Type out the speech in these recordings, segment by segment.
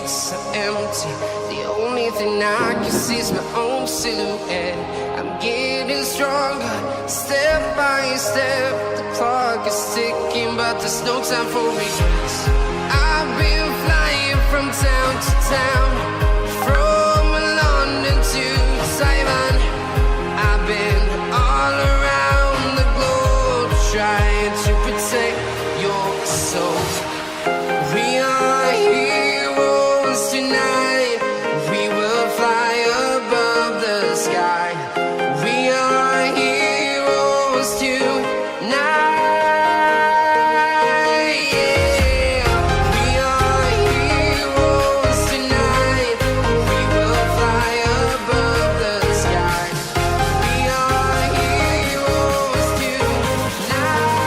streets are empty. The only thing I can see is my own silhouette. I'm getting stronger, step by step. The clock is ticking, but there's no time for me. I've been flying from town to town, from London to Taiwan. I've been all around the globe, trying to protect your soul. We are heroes tonight. We will fly above the sky. We are heroes tonight. Yeah. We are heroes tonight. We will fly above the sky. We are heroes tonight.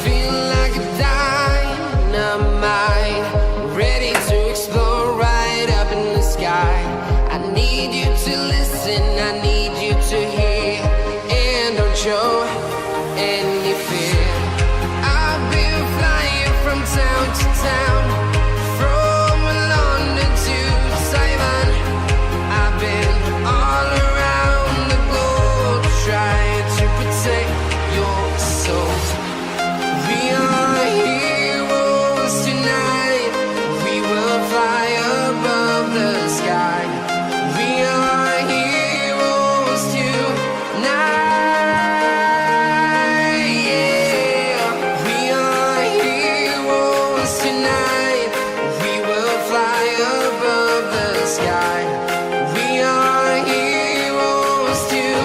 Feel like a dynamite, ready to explode right up in the sky. I need you to listen, I need you to hear, and don't show any fear. I've been flying from town to town, from London to Taiwan. I've been all around the globe, trying to protect your soul. We are heroes tonight. We will fly above the sky. We are heroes tonight. Yeah. We are heroes tonight. We will fly above the sky. We are heroes tonight.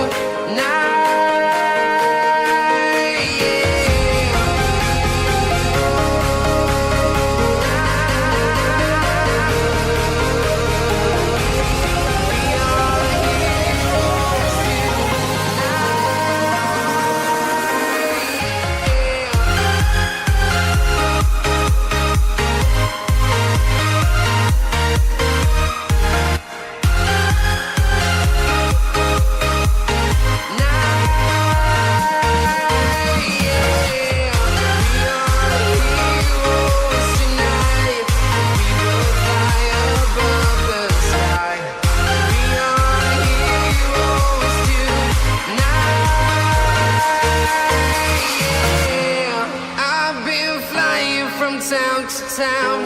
I've been flying from town to town,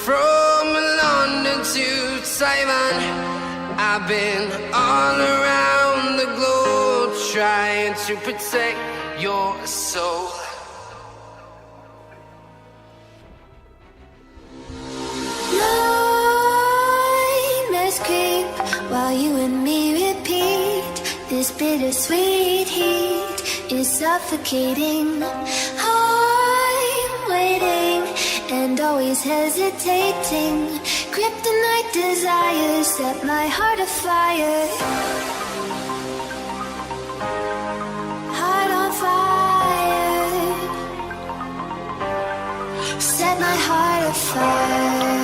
from London to Taiwan. I've been all around the globe, trying to protect your soul. Nightmares creep while you and me repeat. This bittersweet heat is suffocating. I'm waiting and always hesitating. Kryptonite desires set my heart afire. Heart on fire. Set my heart afire.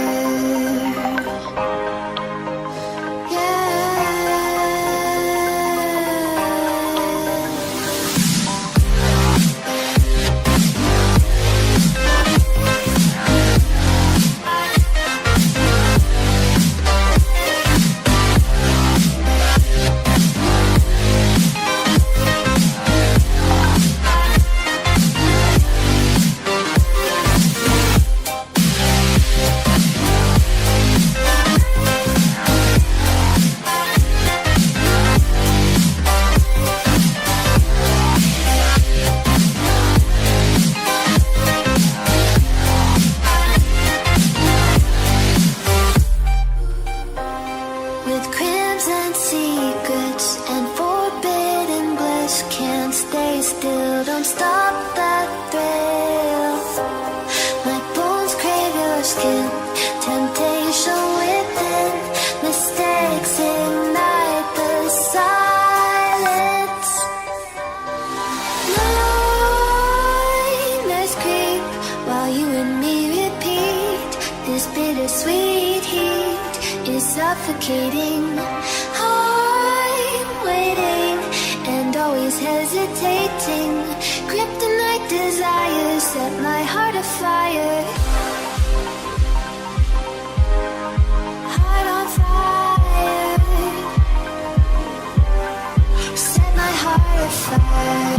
With crimson secrets and forbidden bliss, can't stay still, don't stop that thrill. My bones crave your skin, temptation within, mistakes ignite the silence. Nightmares creep while you and me This bittersweet heat is suffocating. I'm waiting and always hesitating. Kryptonite desires set my heart afire. Heart on fire. Set my heart afire.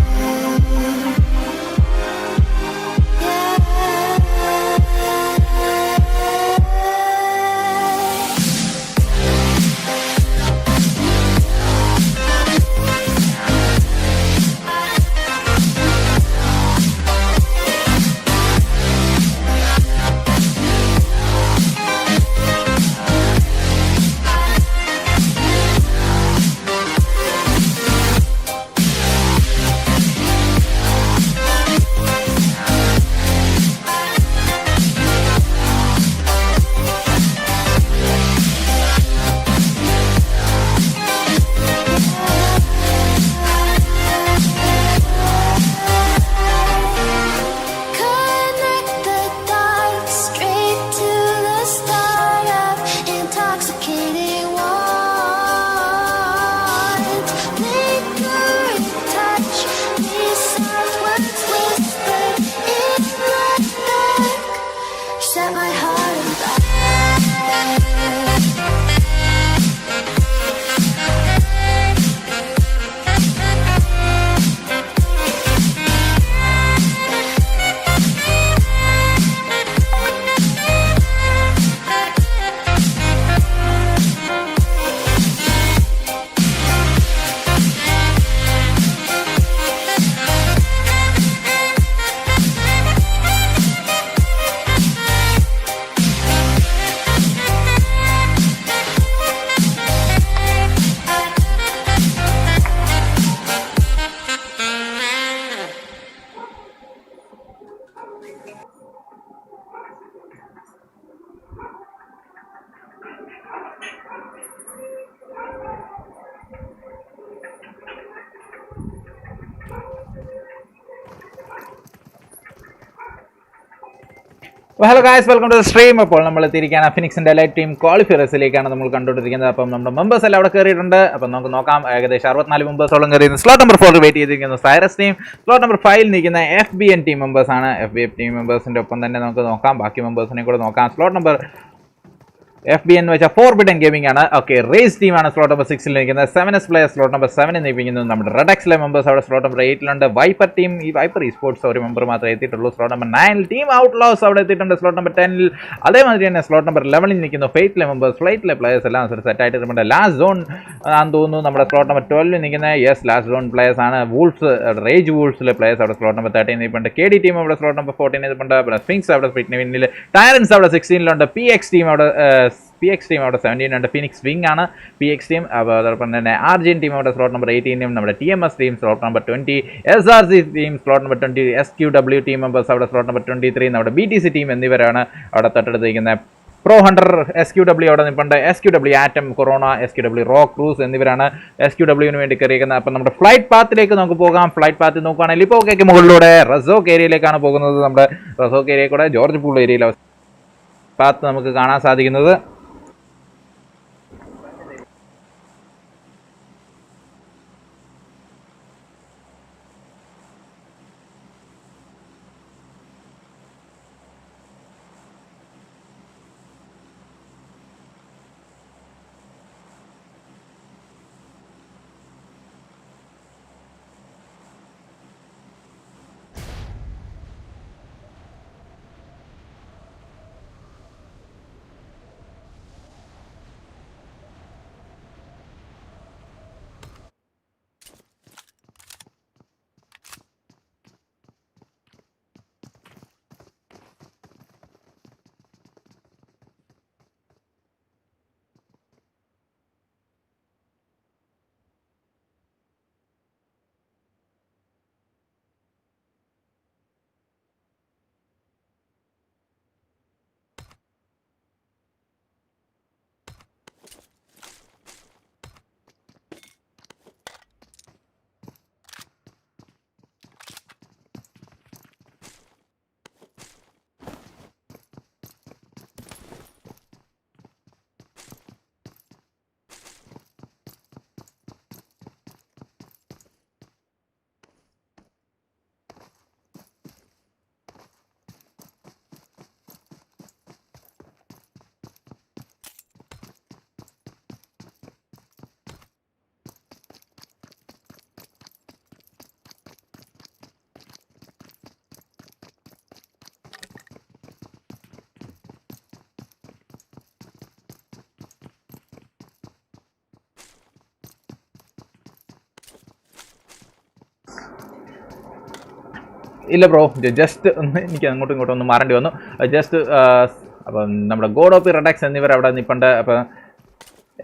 Hello guys, welcome to the stream. അപ്പോൾ നമ്മൾ എത്തിയിരിക്കുകയാണ് ഫിനിക്സിൻ്റെ light team ക്വാളിഫയർസിലേക്കാണ് നമ്മൾ കണ്ടുകൊണ്ടിരിക്കുന്നത്. അപ്പം നമ്മുടെ members എല്ലാം അവിടെ കയറിയിട്ടുണ്ട്. അപ്പം നമുക്ക് നോക്കാം. ഏകദേശം 64 മെമ്പേഴ്സോളം കയറിയിരുന്നു. സ്ലോട്ട് നമ്പർ 4 വെയിറ്റ് ചെയ്തിരിക്കുന്നു സൈറസ് ടീം. സ്ലോട്ട് നമ്പർ 5 നിൽക്കുന്ന FBN ടീം മെമ്പേഴ്സാണ്. FBN ടീം മെമ്പേഴ്സിൻ്റെ ഒപ്പം തന്നെ നമുക്ക് നോക്കാം, ബാക്കി മെമ്പേഴ്സിനെ കൂടെ നോക്കാം. സ്ലോട്ട് നമ്പർ FBN എന്ന് വെച്ചാൽ ഫോർബിഡൻ ഗെയിമിംഗ് ആണ്. ഓക്കെ, റേസ് ടീമാണ് സ്ലോട്ട് നമ്പർ 6 നിൽക്കുന്നത്. 7S പ്ലേയർ സ്ലോട്ട് നമ്പർ 7 നിൽക്കുന്നത്. നമ്മുടെ റെഡക്സിലെ മെമ്പേഴ്സ് അവിടെ സ്ലോട്ട് നമ്പർ 8 വൈപ്പർ ടീം, ഈ വൈപ്പർ ഈ സ്പോർട്സ് ഒരു മെമ്പർ മാത്രമേ എത്തിയിട്ടുള്ളൂ. സ്ലോട്ട് നമ്പർ 9 ടീം ഔട്ട്ലോസ് അവിടെ എത്തിയിട്ടുണ്ട് സ്ലോട്ട് നമ്പർ 10. അതേമാതിരി തന്നെ സ്ലോട്ട് നമ്പർ 11 നിൽക്കുന്നു ഫെയ്റ്റിലെ മെമ്പേഴ്സ്. ഫ്ലൈറ്റിലെ പ്ലേയേഴ്സ് എല്ലാം സെറ്റ് ആയിട്ട് നമ്മുടെ ലാസ്റ്റ് സോൺ ആണെന്ന് തോന്നുന്നു. നമ്മുടെ സ്ലോട്ട് നമ്പർ 12 നിൽക്കുന്ന ലാസ്റ്റ് സോൺ പ്ലേയേഴ്സ് ആണ്. വൂൾസ്, റേജ് വൂൾസിലെ പ്ലേയേഴ്സ് അവിടെ സ്ലോട്ട് നമ്പർ 13 നിൽപ്പുണ്ട്. KD ടീം അവിടെ സ്ലോട്ട് നമ്പർ 14 നിൽപ്പുണ്ട്. പിന്നെ സ്പിങ്സ് അവിടെ പിന്നിൽ, ടയറൻസ് അവിടെ 16 PX ടീം അവിടെ 17 ഉണ്ട്. ഫിനിക്സ് വിങ് ആണ് PX ടീം. അതോടൊപ്പം തന്നെ അർജൻ ടീം അവിടെ സ്ലോട്ട് നമ്പർ 18, നമ്മുടെ TMS team slot number 20, SRC team slot number 20, SQW team members അവിടെ സ്ലോട്ട് നമ്പർ 23, നമ്മുടെ BTC ടീം എന്നിവരാണ് അവിടെ തൊട്ടടുത്തിരിക്കുന്നത്. പ്രോ ഹണ്ടർ SQW അവിടെ നിൽപ്പുണ്ട്. SQW Atom, Corona, SQW raw Cruz എന്നിവരാണ് SQWന് വേണ്ടി കയറിയിരിക്കുന്നത്. അപ്പം നമ്മുടെ ഫ്ലൈറ്റ് പാത്തിലേക്ക് നമുക്ക് പോകാം. ഫ്ലൈറ്റ് പാത്ത് നോക്കുകയാണെങ്കിൽ ഇപ്പോൾ കേക്ക് മുകളിലൂടെ റസോക്ക് ഏരിയയിലേക്കാണ് പോകുന്നത്. നമ്മുടെ റസോക്ക് ഏരിയ കൂടെ ജോർജ് പൂൾ ഏരിയയിലെ പാത്ത് നമുക്ക് കാണാൻ സാധിക്കുന്നത്. ഇല്ല ബ്രോ, ജസ്റ്റ് ഒന്ന് എനിക്ക് അങ്ങോട്ടും ഇങ്ങോട്ടും ഒന്ന് മാറേണ്ടി വന്നു. ജസ്റ്റ് അപ്പം നമ്മുടെ ഗോഡ് ഓഫ് റെഡക്സ് എന്നിവർ അവിടെ നിൽപ്പുണ്ട്. അപ്പം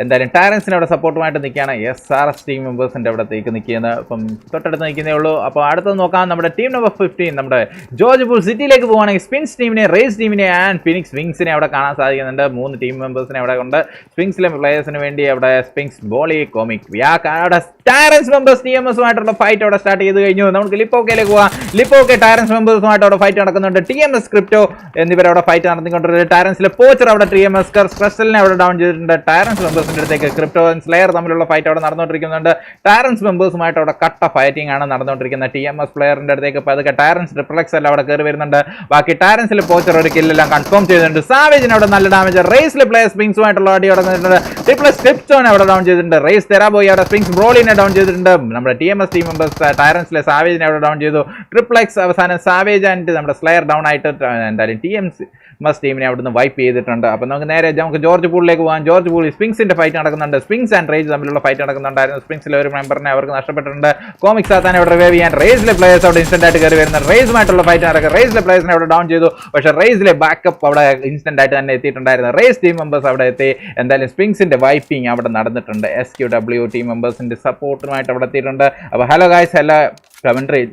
എന്തായാലും ടാരൻസിന് അവിടെ സപ്പോർട്ടുമായിട്ട് നിൽക്കുകയാണ്. SRS ടീം മെമ്പേഴ്സിൻ്റെ അവിടത്തേക്ക് നിൽക്കുന്നത്. അപ്പം തൊട്ടടുത്ത് നിൽക്കുന്നേ ഉള്ളൂ. അപ്പോൾ അടുത്ത് നോക്കാം നമ്മുടെ ടീം നമ്പർ 15 നമ്മുടെ ജോർജ് പൂൾ സിറ്റിയിലേക്ക് പോകുകയാണെങ്കിൽ സ്പിൻസ് ടീമിനെ, റേസ് ടീമിനെ ആൻഡ് ഫിനിക്സ് വിങ്സിനെ അവിടെ കാണാൻ സാധിക്കുന്നുണ്ട്. 3 ടീം മെമ്പേഴ്സിനെ അവിടെ ഉണ്ട്. സ്പിങ്സിലെ പ്ലേയേഴ്സിന് വേണ്ടി അവിടെ സ്പിങ്സ് ബോളി കോമിക് വ്യാക്ക് അവിടെ ടാരൻസ് മെമ്പേഴ്സ് TMSുമായിട്ടുള്ള ഫൈറ്റ് അവിടെ സ്റ്റാർട്ട് ചെയ്ത് കഴിഞ്ഞു. നമുക്ക് ലിപ്പോക്കയിലേക്ക് പോകാം. ലിപ്പോക്കെ ടാരൻസ് മെമ്പേഴ്സുമായിട്ട് അവിടെ ഫൈറ്റ് നടക്കുന്നുണ്ട്. TMS ക്രിപ്റ്റോ എന്നിവരവിടെ ഫൈറ്റ് നടത്തിക്കൊണ്ടിരുന്നത്. ടാരൻസിലെ പോച്ചർ അവിടെ TMS ക്രസ്റ്റലിനെ അവിടെ ഡൗൺ ചെയ്തിട്ടുണ്ട്. ടാരൻസ് മെമ്പേഴ്സിന്റെ അടുത്തേക്ക് ക്രിപ്റ്റോ സ്ലെയർ തമ്മിലുള്ള ഫൈറ്റ് അവിടെ നടന്നുകൊണ്ടിരിക്കുന്നുണ്ട്. ടാരൻസ് മെമ്പേഴ്സുമായിട്ട് അവിടെ കട്ട ഫൈറ്റിംഗ് ആണ് നടന്നുകൊണ്ടിരിക്കുന്നത്. TMS പ്ലെയറിന്റെ അടുത്തേക്ക് പതുക്കെ ടാരൻസ് റിഫ്ലെക്സ് എല്ലാം അവിടെ കയറി വരുന്നുണ്ട്. ബാക്കി ടാരൻസിലെ പോച്ചർ ഒരു കില്ലെല്ലാം കൺഫേം ചെയ്തിട്ടുണ്ട്. സാവേജിന് അവിടെ നല്ല ഡാമേജ്. റേസിലെ പ്ലേയർ സ്പിങ്സുമായിട്ടുള്ള അടി നടന്നിട്ടുണ്ട്. ട്രിപ്ലസ് ക്രിപ്റ്റോനെ അവിടെ ഡൗൺ ചെയ്തിട്ടുണ്ട്. റേസ് തെറാബോയി അവിടെ സ്പിങ്സ് ബ്രോളിനെ ഡൗൺ ചെയ്തിട്ടുണ്ട്. നമ്മുടെ TMS ടീം മെമ്പേഴ്സ് ടാരൻസിലെ സാവേജിനെ അവിടെ ഡൗൺ ചെയ്തു. ട്രിപ്ലെക്സ് അവസാനം സാവേജ് ആൻഡ് നമ്മുടെ സ്ലെയർ ഡൗൺ ആയിട്ട് എന്തായാലും TMS ടീമിനെ അവിടുന്ന് വൈപ്പ് ചെയ്തിട്ടുണ്ട്. അപ്പം നമുക്ക് ജോർജ് പൂളിലേക്ക് പോകാം. ജോർജ് പൂളിൽ സ്പിങ്സിന്റെ ഫൈറ്റ് നടക്കുന്നുണ്ട്. സ്പിങ്സ് ആൻഡ് റേജ് തമ്മിലുള്ള ഫൈറ്റ് നടക്കുന്നുണ്ടായിരുന്നു. സ്പിങ്സിലെ ഒരു മെമ്പറിനെ അവർക്ക് നഷ്ടപ്പെട്ടിട്ടുണ്ട്. കോമിക്സ് ആത്താൻ അവിടെ റിവൈവ് ചെയ്യാൻ റേസിലെ പ്ലേയേഴ്സ് അവിടെ ഇൻസ്റ്റന്റ് ആയിട്ട് കയറി വരുന്നത്. റേസുമായിട്ടുള്ള ഫൈറ്റ് നടക്കുക. റേസിലെ പ്ലേയേഴ്സിനെ അവിടെ ഡൗൺ ചെയ്തു. പക്ഷേ റേസിലെ ബാക്കപ്പ് അവിടെ ഇൻസ്റ്റന്റ് ആയിട്ട് തന്നെ എത്തിയിട്ടുണ്ടായിരുന്നു. റേസ് ടീം മെമ്പേഴ്സ് അവിടെ എത്തി. എന്തായാലും സ്പിങ്സിന്റെ വൈപ്പിംഗ് അവിടെ നടന്നിട്ടുണ്ട്. SQW ടീം മെമ്പേഴ്സിന്റെ സപ്പോർട്ടുമായിട്ട് അവിടെ എത്തിയിട്ടുണ്ട്. അപ്പോൾ ഹലോ ഗായ്സ്, എല്ലാ കമന്ററി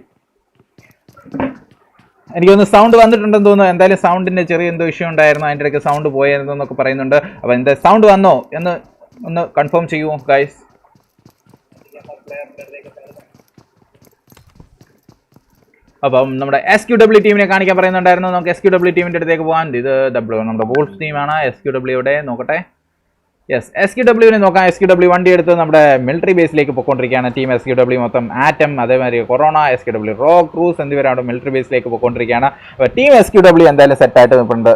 എനിക്കൊന്ന് സൗണ്ട് വന്നിട്ടുണ്ടെന്ന് തോന്നുന്നു. എന്തായാലും സൗണ്ടിന്റെ ചെറിയ എന്തോ ഇഷ്യൂ ഉണ്ടായിരുന്നു. അതിൻ്റെ ഇടയ്ക്ക് സൗണ്ട് പോയായിരുന്നു എന്നൊക്കെ പറയുന്നുണ്ട്. അപ്പോൾ എന്താ സൗണ്ട് വന്നോ എന്ന് ഒന്ന് കൺഫേം ചെയ്യുമോ ഗൈസ്? അപ്പം നമ്മുടെ SQW ടീമിനെ കാണിക്കാൻ പറയുന്നുണ്ടായിരുന്നു. നമുക്ക് SQW ടീമിൻ്റെ അടുത്തേക്ക് പോകാൻ. ഇത് നമ്മുടെ വോൾഫ് ടീമാണ്. SQW ഇവിടെ നോക്കട്ടെ. യെസ്, SQWനെ നോക്കാം. SQW വണ്ടി എടുത്ത് നമ്മുടെ മിലിറ്ററി ബേസിലേക്ക് പോയിക്കൊണ്ടിരിക്കുകയാണ്. ടീം SQW മൊത്തം ആറ്റം, അതേമാതിരി കൊറോണ, SQW റോ ക്രൂസ് എന്നിവരവിടെ മിലിറ്ററി ബേസിലേക്ക് പോയിക്കൊണ്ടിരിക്കുകയാണ്. അപ്പോൾ ടീം SQW എന്തായാലും സെറ്റായിട്ട് നിൽപ്പുണ്ട്.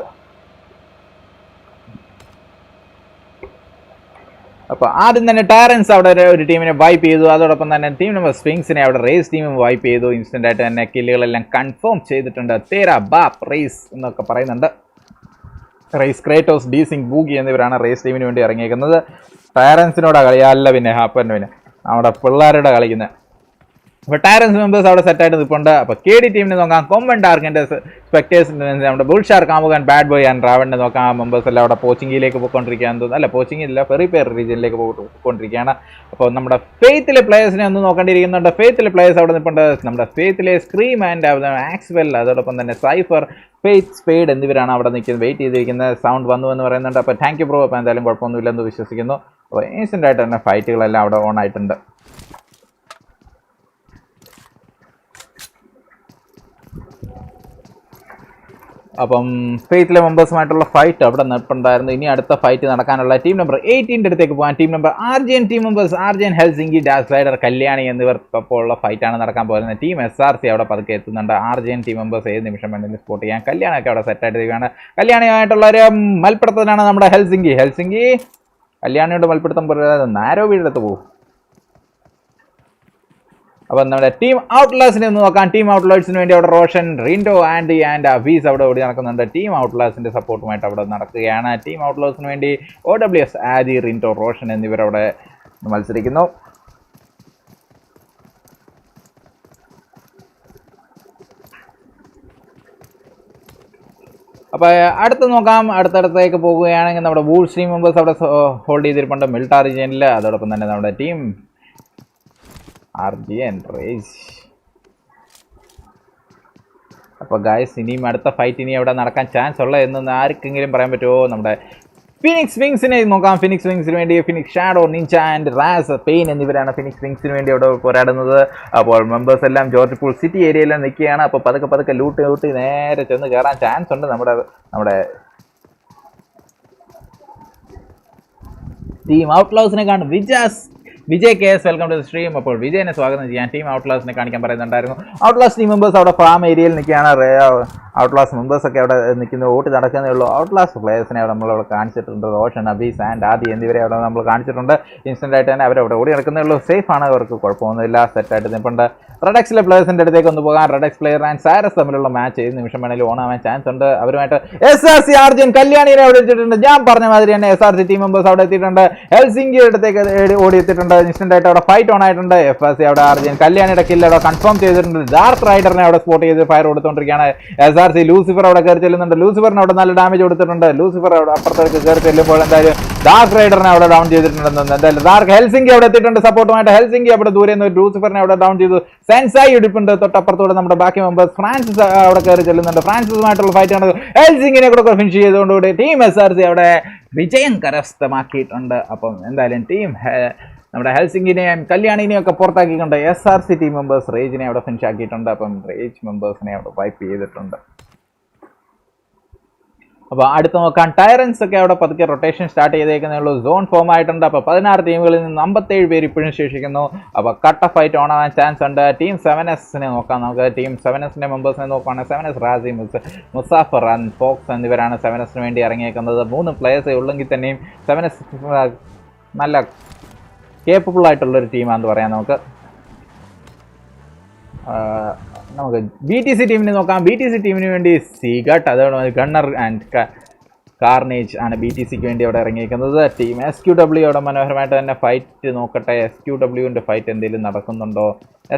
അപ്പോൾ ആദ്യം തന്നെ ടാരൻസ് അവിടെ ഒരു ടീമിനെ വൈപ്പ് ചെയ്തു. അതോടൊപ്പം തന്നെ ടീം നമ്പർ സ്പിങ്സിനെ അവിടെ റേസ് ടീമും വൈപ്പ് ചെയ്തു. ഇൻസ്റ്റന്റ് ആയിട്ട് തന്നെ കില്ലുകളെല്ലാം കൺഫേം ചെയ്തിട്ടുണ്ട്. തേരാ ബാപ്പ് റേസ് എന്നൊക്കെ പറയുന്നുണ്ട്. റേസ് ക്രേറ്റോസ്, ഡീസിംഗ്, ബൂഗി എന്നിവരാണ് റേസ് ടീമിന് വേണ്ടി ഇറങ്ങിയേക്കുന്നത്. ടാരൻസിനോടാ കളി, അല്ല പിന്നെ ഹാപ്പറിന് നമ്മുടെ പിള്ളേരുടെ കളിക്കുന്നത്. അപ്പോൾ ടാരൻസ് മെമ്പേഴ്സ് അവിടെ സെറ്റായിട്ട് നിൽപ്പുണ്ട്. അപ്പോൾ KD ടീമിനെ നോക്കാം. കൊമ്പൻ ഡാർക്കിൻ്റെ സ്പെക്ടേഴ്സിന് നമ്മുടെ ബുൾഷാർ കാമുകാൻ ബാഡ് ബോയ് ആൻഡ് റാവണിനെ നോക്കാം. മെമ്പേഴ്സ് എല്ലാം അവിടെ പോച്ചിങ്ങിലേക്ക് പോയിക്കൊണ്ടിരിക്കുകയാണെന്ന് തോന്നുന്നു. അല്ല, പോച്ചിങ്ങില്ല, ഫെറിപ്പേർ റീജിയനിലേക്ക് പോയിക്കൊണ്ടിരിക്കുകയാണ്. അപ്പോൾ നമ്മുടെ ഫെയ്ത്തിലെ പ്ലേയേഴ്സിനെ ഒന്ന് നോക്കേണ്ടിയിരിക്കുന്നുണ്ട്. ഫെയ്ത്തിലെ പ്ലേയേഴ്സ് അവിടെ നിൽപ്പുണ്ട്. നമ്മുടെ ഫെയ്ത്തിലെ സ്ക്രീം ആൻഡ് ആക്സ്വെൽ, അതോടൊപ്പം തന്നെ സൈഫർ, ഫെയ്ത്ത്, സ്പേഡ് എന്നിവരാണ് അവിടെ നിൽക്കുന്നത്, വെയിറ്റ് ചെയ്തിരിക്കുന്നത്. സൗണ്ട് വന്നു എന്ന് പറയുന്നുണ്ട്. അപ്പോൾ താങ്ക് യു ബ്രോ. അപ്പോൾ എന്തായാലും കുഴപ്പമൊന്നുമില്ലെന്ന് വിശ്വസിക്കുന്നു. അപ്പോൾ ഇൻസ്റ്റൻ്റ് ആയിട്ട് തന്നെ ഫൈറ്റുകളെല്ലാം അവിടെ ഓൺ ആയിട്ടുണ്ട്. അപ്പം ഫെയ്ത്തിലെ മെമ്പേഴ്സുമായിട്ടുള്ള ഫൈറ്റ് അവിടെ നിൽപ്പുണ്ടായിരുന്നു. ഇനി അടുത്ത ഫൈറ്റ് നടക്കാനുള്ള ടീം നമ്പർ 18 അടുത്തേക്ക് പോകാൻ. ടീം നമ്പർ ആർജിയൻ ടീം മെമ്പേഴ്സ് ആർജിയൻ, ഹെൽസിങ്കി, ഡാർക്ക് റൈഡർ, കല്യാണി എന്നിവർക്കൊപ്പം ഉള്ള ഫൈറ്റാണ് നടക്കാൻ പോകുന്നത്. ടീം SRC അവിടെ പതുക്കെ എത്തുന്നുണ്ട്. ആർജിയൻ ടീം മെമ്പേഴ്സ് ഏത് നിമിഷം വേണമെങ്കിലും സ്പോട്ട് ചെയ്യാൻ. കല്യാണമൊക്കെ അവിടെ സെറ്റായിട്ട് ഇരിക്കുകയാണ്. കല്യാണിയായിട്ടുള്ള ഒരു മൽപ്പിടുത്തത്തിനാണ് നമ്മുടെ ഹെൽസിങ്കി. കല്യാണിയോട് മൽപ്പിടുത്തം പോലെ നാരോ വീടെടുത്ത് പോകും. അപ്പം നമ്മുടെ ടീം ഔട്ട്ലാസിനെ ഒന്ന് നോക്കാം. ടീം ഔട്ട്ലേഴ്സിന് വേണ്ടി അവിടെ റോഷൻ, റിൻഡോ, ആൻഡി ആൻഡ് അവീസ് അവിടെ ഓടി നടക്കുന്നുണ്ട്. ടീം ഔട്ട്ലാസിന്റെ സപ്പോർട്ടുമായിട്ട് അവിടെ നടക്കുകയാണ്. ടീം ഔട്ട്ലേഴ്സിന് വേണ്ടി OWS, ആദി, റിൻഡോ, റോഷൻ എന്നിവരവിടെ മത്സരിക്കുന്നു. അപ്പോൾ അടുത്ത് നോക്കാം. അടുത്തടുത്തേക്ക് പോകുകയാണെങ്കിൽ നമ്മുടെ വൂൾസ് ടീം മെമ്പേഴ്സ് അവിടെ ഹോൾഡ് ചെയ്തിരിപ്പുണ്ട് മിൽട്ടാർ റീജിയനിൽ. അതോടൊപ്പം തന്നെ നമ്മുടെ ടീം RGN റേസ്. അപ്പോൾ ഗായ്സ്, ഇനിയും അടുത്ത ഫൈറ്റ് ഇനി അവിടെ നടക്കാൻ ചാൻസ് ഉള്ള എന്നൊന്ന് ആർക്കെങ്കിലും പറയാൻ പറ്റുമോ? നമ്മുടെ ഫിനിക്സ് വിങ്സിനെ നോക്കാം. ഫിനിക്സ് വിങ്സിന് വേണ്ടി ഫിനിക്സ് ഷാഡോ, നിഞ്ച ആൻഡ് റാസ്, പെയിൻ എന്നിവരാണ് ഫിനിക്സ് വിങ്സിന് വേണ്ടി അവിടെ പോരാടുന്നത്. അപ്പോൾ മെമ്പേഴ്സ് എല്ലാം ജോർജ് പൂൾ സിറ്റി ഏരിയയിലും നിൽക്കുകയാണ്. അപ്പോൾ പതുക്കെ ലൂട്ട് നേരെ ചെന്ന് കയറാൻ ചാൻസ് ഉണ്ട്. നമ്മുടെ ടീം ഔട്ട്ലൗസിനെ കാണും. Vijay KS, welcome to the stream. അപ്പോൾ വിജയനെ സ്വാഗതം ചെയ്യാൻ ടീം ഔട്ട്ലാസിനെ കാണിക്കാൻ പറയുന്നുണ്ടായിരുന്നു. ഔട്ട്ലാസ് ടീം മെമ്പേഴ്സ് അവിടെ ഫാം ഏരിയയിൽ നിൽക്കുകയാണ്. ഔട്ട്ലാസ് മെമ്പേഴ്സൊക്കെ അവിടെ നിൽക്കുന്ന ഓട്ട് നടക്കുന്നേ ഉള്ളൂ. ഔട്ട്ലാസ് പ്ലേയേഴ്സിനെ അവിടെ നമ്മളവിടെ കാണിച്ചിട്ടുണ്ട്. റോഷൻ, അബീസ് ആൻഡ് ആദി എന്നിവരെ അവിടെ നമ്മൾ കാണിച്ചിട്ടുണ്ട്. ഇൻസ്റ്റൻ്റ് ആയിട്ട് തന്നെ അവരവിടെ ഓടി നടക്കുന്നേ ഉള്ളൂ. സേഫ് ആണ്, അവർക്ക് കുഴപ്പമൊന്നുമില്ല, സെറ്റായിട്ട് നിൽപ്പുണ്ട്. റെഡക്സിലെ പ്ലേയേഴ്സിൻ്റെ അടുത്തേക്ക് ഒന്ന് പോകാൻ. റെഡക്സ് പ്ലെയർ ആൻഡ് സാരസ് തമ്മിലുള്ള മാച്ച് ഏത് നിമിഷം വേണമെങ്കിലും ഓൺ ആവാൻ ചാൻസ് ഉണ്ട്. അവരുമായിട്ട് SRC, ആർജിയൻ, കല്യാണിനെ അവിടെ എത്തിയിട്ടുണ്ട്. ഞാൻ പറഞ്ഞ മാതിരി തന്നെ SRC ടീം മെമ്പേഴ്സ് അവിടെ എത്തിയിട്ടുണ്ട്. ഹെൽസിങ്കിയുടെ അടുത്തേക്ക് ഓടി എത്തിയിട്ടുണ്ട്. ഇൻസ്റ്റന്റ് ആയിട്ട് അവിടെ ഫൈറ്റ് ഓൺ ആയിട്ടുണ്ട്. FRC അവിടെ അർജുൻ കല്യാണിയുടെ കില്ല് അവിടെ കൺഫേം ചെയ്തിട്ടുണ്ട്. ഡാർക്ക് റൈഡറിനെ അവിടെ സ്പോട്ട് ചെയ്ത് ഫയർ കൊടുത്തുകൊണ്ടിരിക്കുകയാണ്. SRC ലൂസിഫർ അവിടെ കയറി ചെല്ലുന്നുണ്ട്. ലൂസിഫറിന് അവിടെ നല്ല ഡാമേജ് കൊടുത്തിട്ടുണ്ട്. ലൂസിഫർ അവിടെ അപ്പുറത്തേക്ക് കയറി ചെല്ലുമ്പോൾ എന്തായാലും ഡാർക്ക് റൈഡറിനെ അവിടെ ഡൗൺ ചെയ്തിട്ടുണ്ടെന്ന് എന്തായാലും ഡാർക്ക് ഹെൽസിംഗി അവിടെ എത്തിയിട്ടുണ്ട് സപ്പോർട്ടുമായിട്ട്. ഹെൽസിംഗി അവിടെ ദൂരെ നിന്ന് ലൂസിഫറിനെ അവിടെ ഡൗൺ ചെയ്തു. സെൻസായി ഇടിപ്പുണ്ട് തൊട്ടപ്പുറത്തൂടെ നമ്മുടെ ബാക്കി മെമ്പേഴ്സ്. ഫ്രാൻസിസ് അവിടെ കയറി ചെല്ലുന്നുണ്ട്. ഫ്രാൻസിസുമായിട്ടുള്ള ഫൈറ്റ് ആണ്. ഹെൽസിംഗിനെ കൂടെ ഫിനിഷ് ചെയ്തുകൊണ്ടുകൂടി ടീം SRC അവിടെ വിജയം കരസ്ഥമാക്കിയിട്ടുണ്ട്. അപ്പം എന്തായാലും ടീം നമ്മുടെ ഹെൽസിംഗിനെയും കല്യാണിനെയും ഒക്കെ പുറത്താക്കിക്കൊണ്ട് SRC ടീം മെമ്പേഴ്സ് റേജിനെ അവിടെ ഫിനിഷ് ആക്കിയിട്ടുണ്ട്. അപ്പം റേജ് മെമ്പേഴ്സിനെ അവിടെ വൈപ്പ് ചെയ്തിട്ടുണ്ട്. അപ്പോൾ അടുത്ത് നോക്കാൻ ടയറൻസ് ഒക്കെ അവിടെ പതുക്കെ റൊട്ടേഷൻ സ്റ്റാർട്ട് ചെയ്തേക്കുന്നേ ഉള്ളൂ. സോൺ ഫോം ആയിട്ടുണ്ട്. അപ്പോൾ 16 ടീമുകളിൽ നിന്ന് 57 പേര് ഇപ്പോഴും ശേഷിക്കുന്നു. അപ്പോൾ കട്ട ഫൈറ്റ് ഓൺ ആവാൻ ചാൻസ് ഉണ്ട്. ടീം 7Sനെ നോക്കാം നമുക്ക്. ടീം 7Sന്റെ മെമ്പേഴ്സിനെ നോക്കുകയാണെങ്കിൽ 7S റാസി, മുസാഫർ, ഫോക്സ് എന്നിവരാണ് 7Sന് വേണ്ടി ഇറങ്ങിയേക്കുന്നത്. 3 പ്ലേയേഴ്സേ ഉള്ളെങ്കിൽ തന്നെയും 7S നല്ല കേപ്പബിൾ ആയിട്ടുള്ളൊരു ടീമാണെന്ന് പറയാം നമുക്ക്. നമുക്ക് BTC ടീമിനെ നോക്കാം. BTC ടീമിന് വേണ്ടി സീഗട്ട്, അതോടെ ഗണ്ണർ ആൻഡ് കാർനേജ് ആണ് BTCക്ക് വേണ്ടി അവിടെ ഇറങ്ങിയിരിക്കുന്നത്. ടീം SQW അവിടെ മനോഹരമായിട്ട് തന്നെ ഫൈറ്റ് നോക്കട്ടെ. SQWൻ്റെ ഫൈറ്റ് എന്തെങ്കിലും നടക്കുന്നുണ്ടോ?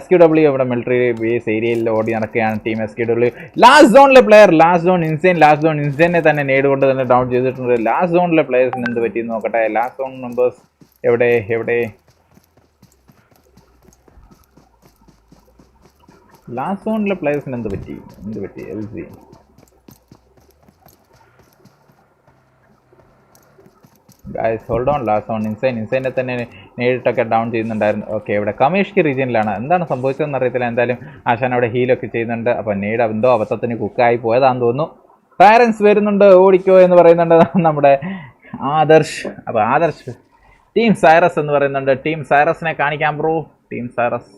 SQW ഇവിടെ മിലിറ്ററി ബേസ് ഏരിയയിൽ ഓടി നടക്കുകയാണ് ടീം SQW. ലാസ്റ്റ് സോണിലെ പ്ലെയർ, ലാസ്റ്റ് സോൺ ഇൻസൈനെ തന്നെ നേടുകൊണ്ട് തന്നെ ഡൗൺ ചെയ്തിട്ടുണ്ട്. ലാസ്റ്റ് സോണിലെ പ്ലെയേഴ്സിന് എന്ത് പറ്റിയെന്ന് നോക്കട്ടെ. ലാസ്റ്റ് സോൺ മെമ്പേഴ്സ് എവിടെ ലാസ്റ്റ് സോണിലെ പ്ലേയേഴ്സിന് എന്ത് പറ്റി LG guys hold on. Last zone ഇൻസൈനെ തന്നെ നേരിട്ടൊക്കെ ഡൗൺ ചെയ്യുന്നുണ്ടായിരുന്നു. ഓക്കെ, ഇവിടെ കമേഷ്കി റീജിയനിലാണ്. എന്താണ് സംഭവിച്ചതെന്ന് അറിയത്തില്ല. എന്തായാലും ആശാൻ അവിടെ ഹീലൊക്കെ ചെയ്യുന്നുണ്ട്. അപ്പോൾ നേട് എന്തോ അബദ്ധത്തിന് കുക്കായി പോയതാണെന്ന് തോന്നുന്നു. പാരൻസ് വരുന്നുണ്ട്, ഓടിക്കോ എന്ന് പറയുന്നുണ്ട് നമ്മുടെ ആദർശ്. അപ്പോൾ ആദർശ് ടീം സൈറസ് എന്ന് പറയുന്നുണ്ട്. ടീം സൈറസിനെ കാണിക്കാം ബ്രോ. ടീം സൈറസ്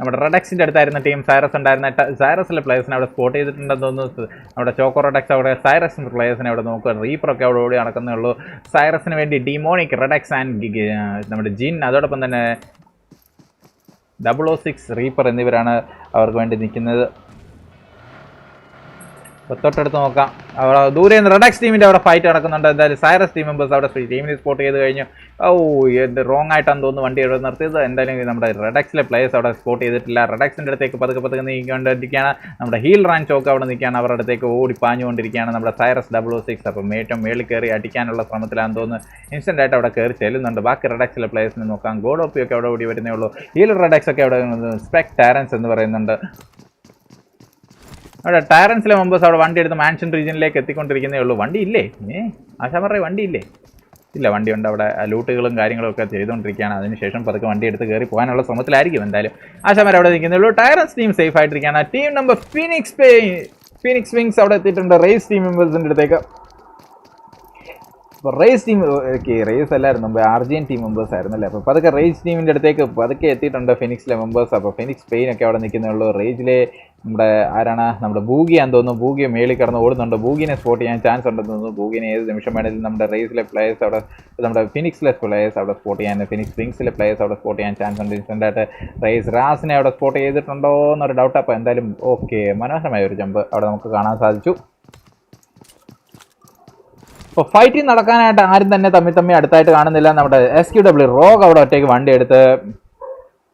നമ്മുടെ റെഡക്സിൻ്റെ അടുത്തായിരുന്നു ടീം സൈറസ് ഉണ്ടായിരുന്ന. സൈറസിലെ പ്ലേയേഴ്സിനെ അവിടെ സ്പോട്ട് ചെയ്തിട്ടുണ്ടെന്ന് തോന്നുന്നു. നമ്മുടെ ചോക്കോ റെഡക്സ് അവിടെ സൈറസിൻ്റെ പ്ലേയേഴ്സിനെ അവിടെ നോക്കുക. റീപ്പറൊക്കെ അവിടെ ഓടി നടക്കുന്നേ ഉള്ളൂ. സൈറസിന് വേണ്ടി ഡിമോണിക്, റെഡക്സ് ആൻഡ് നമ്മുടെ ജിൻ, അതോടൊപ്പം തന്നെ 006 റീപ്പർ എന്നിവരാണ് അവർക്ക് വേണ്ടി നിൽക്കുന്നത്. തൊട്ടടുത്ത് നോക്കാം. അവിടെ ദൂരെ നിന്ന് റെഡക്സ് ടീമിൻ്റെ അവിടെ ഫൈറ്റ് നടക്കുന്നുണ്ട്. എന്തായാലും സൈറസ് ടീം മെമ്പേഴ്സ് അവിടെ ടീമിനെ സ്പോട്ട് ചെയ്ത് കഴിഞ്ഞു. എന്ത് റോങ് ആയിട്ടാണ് തോന്നുന്നു വണ്ടി അവിടെ നിർത്തിയത്. എന്തായാലും നമ്മുടെ റെഡക്സിലെ പ്ലേയേഴ്സ് അവിടെ സ്പോട്ട് ചെയ്തിട്ടില്ല. റെഡക്സിൻ്റെ അടുത്തേക്ക് പതുക്കെ നീക്കിക്കൊണ്ടിരിക്കുകയാണ്. നമ്മുടെ ഹീൽ റാൻചോക്ക് അവിടെ നിൽക്കുകയാണ്. അവരുടെ അടുത്തേക്ക് ഓടി പാഞ്ഞുകൊണ്ടിരിക്കുകയാണ് നമ്മുടെ സൈറസ് 006. അപ്പം ഏറ്റവും മേളിൽ കയറി അടിക്കാനുള്ള ശ്രമത്തിലാണെന്ന് തോന്നുന്നു. ഇൻസ്റ്റൻ്റ് ആയിട്ട് അവിടെ കയറി ചെല്ലുന്നുണ്ട്. ബാക്കി റെഡക്സിലെ പ്ലേയേഴ്സിനെ നോക്കാം. ഗോഡോപ്പിയൊക്കെ അവിടെ ഓടി വരുന്നേ ഉള്ളൂ. ഹീൽ റെഡക്സ് ഒക്കെ അവിടെ സ്പെക് ടാരൻസ് എന്ന് പറയുന്നുണ്ട്. അവിടെ ടയറൻസിലെ മെമ്പേഴ്സ് അവിടെ വണ്ടി എടുത്ത് മാൻഷൻ റീജിയനിലേക്ക് എത്തിക്കൊണ്ടിരിക്കുന്നേ ഉള്ളൂ. വണ്ടി ഇല്ലേ? ആശാ പറയും വണ്ടി ഇല്ലേ? ഇല്ല, വണ്ടിയുണ്ട്. അവിടെ ലൂട്ടുകളും കാര്യങ്ങളും ഒക്കെ ചെയ്തുകൊണ്ടിരിക്കുകയാണ്. അതിനുശേഷം പതുക്കെ വണ്ടി എടുത്ത് കയറി പോകാനുള്ള ശ്രമത്തിലായിരിക്കും. എന്തായാലും ആശാമാർ അവിടെ നിൽക്കുന്നേ ഉള്ളൂ. ടയറൻസ് ടീം സേഫ് ആയിട്ടിരിക്കുകയാണ്. ടീം നമ്പർ ഫീനിക്സ് വിങ്സ് അവിടെ എത്തിയിട്ടുണ്ട് റേസ് ടീം മെമ്പേഴ്സിൻ്റെ അടുത്തേക്ക്. അപ്പോൾ റേസ് ടീം റേസ് അല്ലായിരുന്നു മുമ്പ്, RGN ടീം മെമ്പേഴ്സ് ആയിരുന്നല്ലേ. അപ്പോൾ പതുക്കെ റേസ് ടീമിൻ്റെ അടുത്തേക്ക് പതുക്കെ എത്തിയിട്ടുണ്ട് ഫിനിക്സിലെ മെമ്പേഴ്സ്. അപ്പോൾ ഫിനിക്സ് പെയിനൊക്കെ അവിടെ നിൽക്കുന്നേ ഉള്ളൂ. റേജിലെ നമ്മുടെ ആരാണ്, നമ്മുടെ ബൂഗിയാന്ന് തോന്നുന്നു. ബൂഗിയെ മേളിൽ കിടന്ന് ഓടുന്നുണ്ട്. ബൂഗിനെ സ്പോട്ട് ചെയ്യാൻ ചാൻസ് ഉണ്ടെന്ന് തോന്നുന്നു. ബൂഗിനെ ഏത് നിമിഷം വേണമെങ്കിലും നമ്മുടെ റേസിലെ പ്ലേയേഴ്സ് അവിടെ, നമ്മുടെ ഫിനിക്സിലെ പ്ലേയേഴ്സ് അവിടെ സ്പോട്ട് ചെയ്യാൻ, ഫിനിക്സ് വിങ്സിലെ പ്ലേയേഴ്സ് അവിടെ സ്പോട്ട് ചെയ്യാൻ ചാൻസ് ഉണ്ട്. ഇൻസ്റ്റൻ്റായിട്ട് റേസ് റാസിനെ അവിടെ സ്പോട്ട് ചെയ്തിട്ടുണ്ടോ എന്നൊരു ഡൗട്ട്. അപ്പോൾ എന്തായാലും ഓക്കെ, മനോഹരമായ ഒരു ജമ്പ് അവിടെ നമുക്ക് കാണാൻ സാധിച്ചു. അപ്പോൾ ഫൈറ്റിംഗ് നടക്കാനായിട്ട് ആരും തന്നെ തമ്മിൽ അടുത്തായിട്ട് കാണുന്നില്ല. നമ്മുടെ SQW റോഗ് അവിടെ ഒറ്റയ്ക്ക് വണ്ടി എടുത്ത്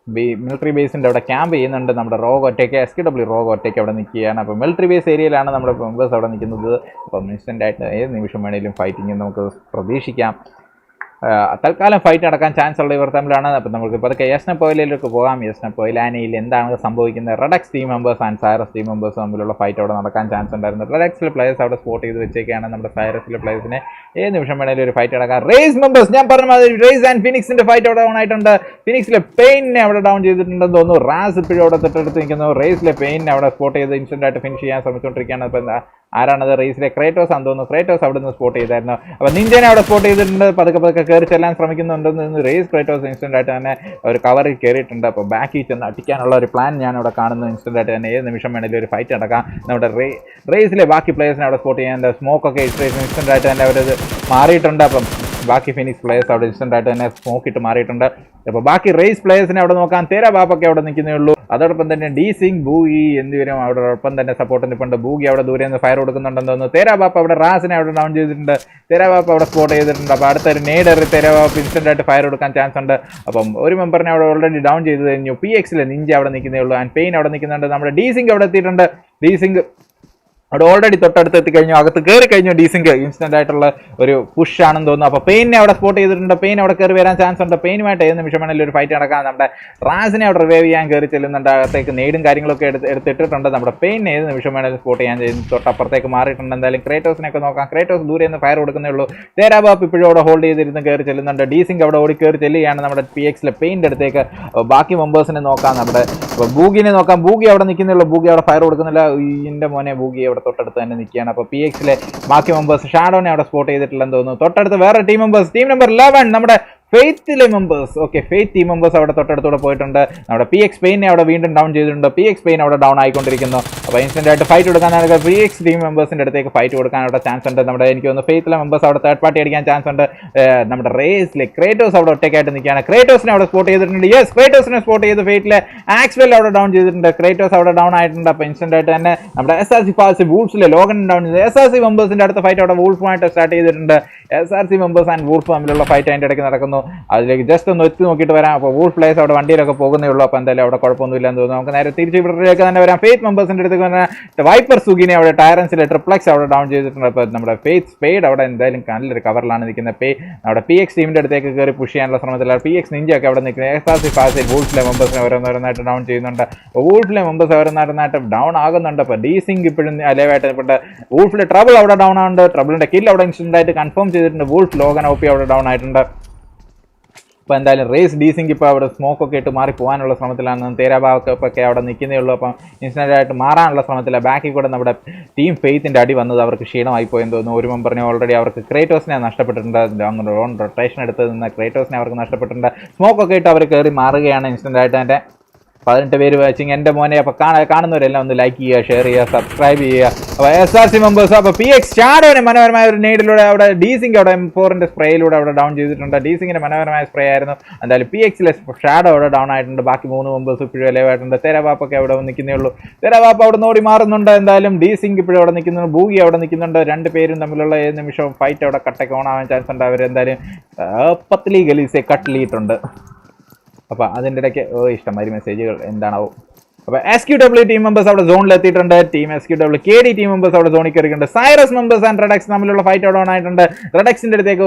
മിലിറ്ററി ബേസിൻ്റെ അവിടെ ക്യാമ്പ് ചെയ്യുന്നുണ്ട്. നമ്മുടെ റോഗ് ഒറ്റയ്ക്ക്, SQW റോഗ് ഒറ്റയ്ക്ക് അവിടെ നിൽക്കുകയാണ്. അപ്പോൾ മിലിറ്ററി ബേസ് ഏരിയയിലാണ് നമ്മുടെ മെമ്പേഴ്സ് അവിടെ നിൽക്കുന്നത്. അപ്പം ഇൻസ്റ്റൻ്റായിട്ട് ഏത് നിമിഷം വേണമെങ്കിലും ഫൈറ്റിംഗ് നമുക്ക് പ്രതീക്ഷിക്കാം. തൽക്കാലം ഫൈറ്റ് നടക്കാൻ ചാൻസ് ഉള്ള ഇവർ തമ്മിലാണ്. അപ്പം നമുക്ക് പതുക്കെ യസ്നപ്പോയിലേക്ക് പോകാം. യസ്നപ്പോയിലാനയിൽ എന്താണ് സംഭവിക്കുന്നത്? Redux team members and Cyrus team members തമ്മിലുള്ള ഫൈറ്റ് അവിടെ നടക്കാൻ ചാൻസ് ഉണ്ടായിരുന്നു. റെഡക്സിലെ പ്ലേയേഴ്സ് അവിടെ സ്പോട്ട് ചെയ്ത് വെച്ചേക്കാണ്. നമ്മുടെ സൈറസിലെ പ്ലേയേഴ്സിനെ ഏത് നിമിഷം വേണമെങ്കിലും ഒരു ഫൈറ്റ് നടക്കാം. റേസ് മെമ്പേഴ്സ് ഞാൻ പറഞ്ഞ മാതിരി റേസ് ആൻഡ് ഫിനിക്സിൻ്റെ ഫൈറ്റ് അവിടെ ഓൺ ആയിട്ടുണ്ട്. ഫിനിക്സിലെ പെയിനെ അവിടെ ഡൗൺ ചെയ്തിട്ടുണ്ടെന്ന് തോന്നുന്നു. റാസ് ഇപ്പോഴും അവിടെ തൊട്ടടുത്ത് നിൽക്കുന്നു. റേസിലെ പെയിനെ അവിടെ സ്പോട്ട് ചെയ്ത് ഇൻസ്റ്റൻ്റായിട്ട് ഫിനിഷ് ചെയ്യാൻ ശ്രമിച്ചുകൊണ്ടിരിക്കുകയാണ്. അപ്പോൾ ആരാണത്? റേസിലെ ക്രേറ്റോസ് ആണെന്ന് തോന്നുന്നു. ക്രേറ്റോസ് അവിടെ നിന്ന് സ്പോട്ട് ചെയ്തായിരുന്നു. അപ്പോൾ നിഞ്ചനെ അവിടെ സ്പോട്ട് ചെയ്തിട്ടുണ്ട്. പതുക്കെ കയറി ചെല്ലാൻ ശ്രമിക്കുന്നുണ്ടെന്ന് റേസ് ക്രേറ്റോസ് ഇൻസ്റ്റൻ്റായിട്ട് തന്നെ ഒരു കവറിൽ കയറിയിട്ടുണ്ട്. അപ്പോൾ ബാക്കിൽ ചെന്ന് അടിക്കാനുള്ള ഒരു പ്ലാൻ ഞാൻ അവിടെ കാണുന്നു. ഇൻസ്റ്റൻ്റായിട്ട് തന്നെ ഏത് നിമിഷം വേണമെങ്കിലും ഒരു ഫൈറ്റ് നടക്കാം. നമ്മുടെ റേസിലെ ബാക്കി പ്ലേയേഴ്സിനെ അവിടെ സ്പോട്ട് ചെയ്യാൻ സ്മോക്കൊക്കെ ഇൻസ്റ്റൻ്റായിട്ട് തന്നെ അവരത് മാറിയിട്ടുണ്ട്. അപ്പം ബാക്കി ഫിനിക്സ് പ്ലേയേഴ്സ് അവിടെ ഇൻസ്റ്റന്റ് ആയിട്ട് തന്നെ സ്മോക്ക് ഇട്ട് മാറിയിട്ടുണ്ട്. അപ്പോൾ ബാക്കി റേസ് പ്ലേയേഴ്സിനെ അവിടെ നോക്കാൻ തേരാ ബാപ്പൊക്കെ അവിടെ നിൽക്കുന്നേ ഉള്ളൂ. അതോടൊപ്പം തന്നെ ഡി സിംഗ്, ബൂഗി എന്നിവരും അവിടെ ഒപ്പം തന്നെ സപ്പോർട്ട് നിൽപ്പുണ്ട്. ബൂഗി അവിടെ ദൂരെ നിന്ന് ഫയർ കൊടുക്കുന്നുണ്ടെന്ന് തോന്നുന്നു. തേരാ ബാപ്പ് അവിടെ റാസിനെ അവിടെ ഡൗൺ ചെയ്തിട്ടുണ്ട്. തേരാ ബാപ്പ് അവിടെ സ്പോട്ട് ചെയ്തിട്ടുണ്ട്. അപ്പോൾ അടുത്തൊരു നേടറി തേരാ ബാപ്പ് ഇൻസ്റ്റന്റ് ആയിട്ട് ഫയർ കൊടുക്കാൻ ചാൻസ് ഉണ്ട്. അപ്പം ഒരു മെമ്പറിനെ അവിടെ ഓൾറെഡി ഡൗൺ ചെയ്ത് കഴിഞ്ഞു. PX നിഞ്ച അവിടെ നിൽക്കുന്നേ ഉള്ളൂ. ആൻഡ് പെയിൻ അവിടെ നിൽക്കുന്നുണ്ട്. നമ്മുടെ ഡി സിംഗ് അവിടെ എത്തിയിട്ടുണ്ട്. ഡി സിംഗ് അവിടെ ഓൾറെഡി തൊട്ടടുത്ത് എത്തിക്കഴിഞ്ഞു. അകത്ത് കയറി കഴിഞ്ഞു. ഡീസിംഗ് ഇൻസ്റ്റന്റ് ആയിട്ടുള്ള ഒരു പുഷ് ആണെന്ന് തോന്നുന്നു. അപ്പോൾ പെയിനെ അവിടെ സ്പോട്ട് ചെയ്തിട്ടുണ്ട്. പെയിൻ അവിടെ കയറി വരാൻ ചാൻസ് ഉണ്ട്. പെയിനുമായിട്ട് ഏത് നിമിഷമാണെങ്കിലും ഒരു ഫൈറ്റ് നടക്കാൻ നമ്മുടെ റാസിനെ അവിടെ റിവൈവ് ചെയ്യാൻ കയറി ചെല്ലുന്നുണ്ട്. അകത്തേക്ക് നെയ്ഡും കാര്യങ്ങളൊക്കെ എടുത്തിട്ടുണ്ട്. നമ്മുടെ പെയിനെ ഏത് നിമിഷമാണെങ്കിലും സ്പോട്ട് ചെയ്യാൻ ചെയ്യുന്നു. തൊട്ടപ്പുറത്തേക്ക് മാറിയിട്ടുണ്ട്. എന്തായാലും ക്രേറ്റോസിനെയൊക്കെ നോക്കാം. ക്രേറ്റോസ് ദൂരെ നിന്ന് ഫയർ കൊടുക്കുന്നേ ഉള്ളൂ. തേരാ ബാപ്പ് ഇപ്പോഴും അവിടെ ഹോൾഡ് ചെയ്തിരുന്ന് കയറി ചെല്ലുന്നുണ്ട്. ഡീസിംഗ് അവിടെ ഓടി കയറി ചെല്ലുകയാണ് നമ്മുടെ PX പെയിൻ്റെ അടുത്തേക്ക്. ബാക്കി മെമ്പേഴ്സിനെ നോക്കാം. നമ്മുടെ ബൂഗിനെ നോക്കാം. ബൂഗി അവിടെ നിൽക്കുന്നേ ഉള്ളൂ. ബൂഗി അവിടെ ഫയർ കൊടുക്കുന്നില്ല. എൻ്റെ മോനെ ബൂഗി അവിടെ തൊട്ടടുത്ത് തന്നെ നിൽക്കുകയാണ്. അപ്പോൾ PX ബാക്കി മെമ്പേഴ്സ് ഷാഡോനെ അവിടെ സ്പോട്ട് ചെയ്തിട്ടില്ലെന്ന് തോന്നുന്നു. തൊട്ടടുത്ത് വേറെ ടീം മെമ്പേഴ്സ്, ടീം നമ്പർ 11 നമ്മുടെ ഫെയ്ത്തിലെ members. Okay, Faith team members അവിടെ തൊട്ടടുത്തൂടെ പോയിട്ടുണ്ട്. നമ്മുടെ PX പെയിനെ അവിടെ വീണ്ടും ഡൗൺ ചെയ്തിട്ടുണ്ട്. PX പെയിൻ അവിടെ ഡൗൺ ആയിക്കൊണ്ടിരിക്കുന്നു. അപ്പോൾ ഇൻസ്റ്റന്റ് ആയിട്ട് ഫൈറ്റ് കൊടുക്കാനാണ് PX ടീം മെമ്പേഴ്സിന്റെ അടുത്തേക്ക് ഫൈറ്റ് കൊടുക്കാനുള്ള ചാൻസ് ഉണ്ട്. നമ്മുടെ എനിക്ക് തോന്നുന്നു ഫെയ്ത്തിലെ മെമ്പേഴ്സ് അവിടെ തേർഡ് പാർട്ടി അടിക്കാൻ ചാൻസ് ഉണ്ട്. നമ്മുടെ റേസിലെ ക്രേറ്റോസ് അവിടെ ഒറ്റയ്ക്കായിട്ട് നിൽക്കുകയാണ്. ക്രേറ്റോസിനെ അവിടെ സ്പോട്ട് ചെയ്തിട്ടുണ്ട്. യെസ്, ക്രേറ്റോസിനെ സ്പോട്ട് ചെയ്ത് ഫെയ്റ്റിലെ ആക്സ്വെൽ അവിടെ ഡൗൺ ചെയ്തിട്ടുണ്ട്. ക്രേറ്റോസ് അവിടെ ഡൗൺ ആയിട്ടുണ്ട്. അപ്പോൾ ഇൻസ്റ്റന്റ് ആയിട്ട് തന്നെ നമ്മുടെ SRC ഫാസ്റ്റ് വൂൾഫിലെ ലോഗൻ ഡൗൺ ചെയ്ത് SRC മെമ്പേഴ്സിന്റെ അടുത്ത ഫൈറ്റ് അവിടെ വൂൾഫുമായിട്ട് സ്റ്റാർട്ട് ചെയ്തിട്ടുണ്ട്. SRC മെമ്പേഴ്സ് ആൻഡ് വൂൾഫ് തമ്മിലുള്ള ഫൈറ്റ് അതിൻ്റെ ഇടയ്ക്ക് നടക്കുന്നു. അതിലേക്ക് ജസ്റ്റ് ഒന്ന് എത്തി നോക്കിയിട്ട് വരാം. അപ്പോൾ വൂൾഫ് പ്ലേയേഴ്സ് അവിടെ വണ്ടിയിലൊക്കെ പോകുന്നേ ഉള്ളൂ. അപ്പോൾ എന്തായാലും അവിടെ കുഴപ്പമൊന്നുമില്ല എന്ന് തോന്നുന്നു. നമുക്ക് നേരെ തിരിച്ച് ഇവിടേക്ക് തന്നെ വരാം. ഫെയ്ത്ത് മെമ്പേഴ്സിൻ്റെ അടുത്തേക്ക് വരാം. വൈപ്പർ സുഗിനെ അവിടെ ടയറൻസിലെ ട്രിപ്ലക്സ് അവിടെ ഡൗൺ ചെയ്തിട്ടുണ്ട്. അപ്പോൾ നമ്മുടെ ഫെയ്ത്ത് സ്പേഡ് അവിടെ എന്തായാലും നല്ലൊരു കവറിലാണ് നിൽക്കുന്നത്. നമ്മുടെ PX ടീമിൻ്റെ അടുത്തേക്ക് കയറി പുഷ് ചെയ്യാനുള്ള ശ്രമത്തിലാണ്. PX നിഞ്ചയൊക്കെ അവിടെ നിൽക്കുന്നത്. SRC ഫാസിൽ വൂൾഫിലെ മെമ്പേഴ്സിനെ ഓരോന്നോരോന്നായിട്ട് ഡൗൺ ചെയ്യുന്നുണ്ട്. അപ്പോൾ വൂൾഫിലെ മെമ്പേഴ്സ് ഓരോന്നോരോന്നായിട്ട് ഡൗൺ ആകുന്നുണ്ട്. അപ്പോൾ ഡീസിംഗ് ഇപ്പോഴും അലേവായിട്ട് നിൽപ്പുണ്ട്. വൂൾഫിലെ ട്രബിൾ അവിടെ ഡൗൺ ആവുന്നുണ്ട്. ട്രബിളിൻ്റെ കിൽ അവിടെ ഇൻസ്റ്റന്റ് ആയിട്ട് കൺഫേം ചെയ്തിട്ടുണ്ട്. വൂൾഫ് ലോഗൻ OP അവിടെ ഡൗൺ ആയിട്ടുണ്ട്. അപ്പോൾ എന്തായാലും റേസ് ഡീസിംഗ് ഇപ്പോൾ അവിടെ സ്മോക്കൊക്കെ ഇട്ട് മാറി പോകാനുള്ള ശ്രമത്തിലാണ്. തേരാബാവൊക്കെ അവിടെ നിൽക്കുന്നേ ഉള്ളൂ. അപ്പം ഇൻസ്റ്റന്റ് ആയിട്ട് മാറാനുള്ള ശ്രമത്തിലാണ്. ബാക്കിൽ കൂടെ നമ്മുടെ ടീം ഫെയ്ത്തിൻ്റെ അടി വന്നത് അവർക്ക് ക്ഷീണമായി പോയെന്ന് തോന്നുന്നു. ഒരു മെമ്പറിനെ ഓൾറെഡി അവർക്ക് ക്രേറ്റോസിനെ നഷ്ടപ്പെട്ടിട്ടുണ്ട്. അങ്ങനെ ഓൺ റൊട്ടേഷൻ എടുത്ത് നിന്ന് ക്രേറ്റോസിനെ അവർക്ക് നഷ്ടപ്പെട്ടിട്ടുണ്ട്. സ്മോക്കൊക്കെ ഇട്ട് അവർ കയറി മാറുകയാണ് ഇൻസ്റ്റന്റ് ആയിട്ട് തന്നെ. 18 പേര് വാച്ചിങ്. എൻ്റെ മോനെ അപ്പോൾ കാണുന്നവരെല്ലാം ഒന്ന് ലൈക്ക് ചെയ്യുക, ഷെയർ ചെയ്യുക, സബ്സ്ക്രൈബ് ചെയ്യുക. അപ്പോൾ SRC മെമ്പേഴ്സ് അപ്പോൾ PX ഷാഡോനെ മനോഹരമായ ഒരു നെയ്ഡിലൂടെ അവിടെ ഡീസിംഗ് അവിടെ M4ൻ്റെ സ്പ്രേയിലൂടെ അവിടെ ഡൗൺ ചെയ്തിട്ടുണ്ട്. ഡീസിങ്ങിൻ്റെ മനോഹരമായ സ്പ്രേ ആയിരുന്നു. എന്തായാലും PXലെ ഷാഡോ അവിടെ ഡൗൺ ആയിട്ടുണ്ട്. ബാക്കി 3 മെമ്പേഴ്സ് ഇപ്പോഴും അലവായിട്ടുണ്ട്. തെരവാപ്പൊക്കെ അവിടെ നിൽക്കുന്നേ ഉള്ളൂ. തെരവാപ്പ് അവിടെ നോടി മാറുന്നുണ്ട്. എന്തായാലും ഡീസിംഗ് ഇപ്പോഴും അവിടെ നിൽക്കുന്നുണ്ട്. ബൂഗി അവിടെ നിൽക്കുന്നുണ്ട്. 2 പേരും തമ്മിലുള്ള ഏത് നിമിഷവും ഫൈറ്റ് അവിടെ കട്ടൊക്കെ ഓണാവാൻ ചാൻസ് ഉണ്ട്. അവരെന്തായാലും പത്ലി ഗലീസെ കട്ടിലിയിട്ടുണ്ട്. അപ്പോൾ അതിൻ്റെ ഇടയ്ക്ക് ഇഷ്ടംമാതിരി മെസ്സേജുകൾ എന്താണാവും. അപ്പോൾ SQW ടീം മെമ്പേഴ്സ് അവിടെ സോണിൽ എത്തിയിട്ടുണ്ട്. Team SQW KD team members അവിടെ സോണിൽ കയറിയിട്ടുണ്ട്. സൈറസ് മെമ്പേഴ്സ് ആൻഡ് റെഡക്സ് തമ്മിലുള്ള ഫൈറ്റ് അവിടെ ഓണായിട്ടുണ്ട്. റെഡക്സിൻ്റെ അടുത്തേക്ക്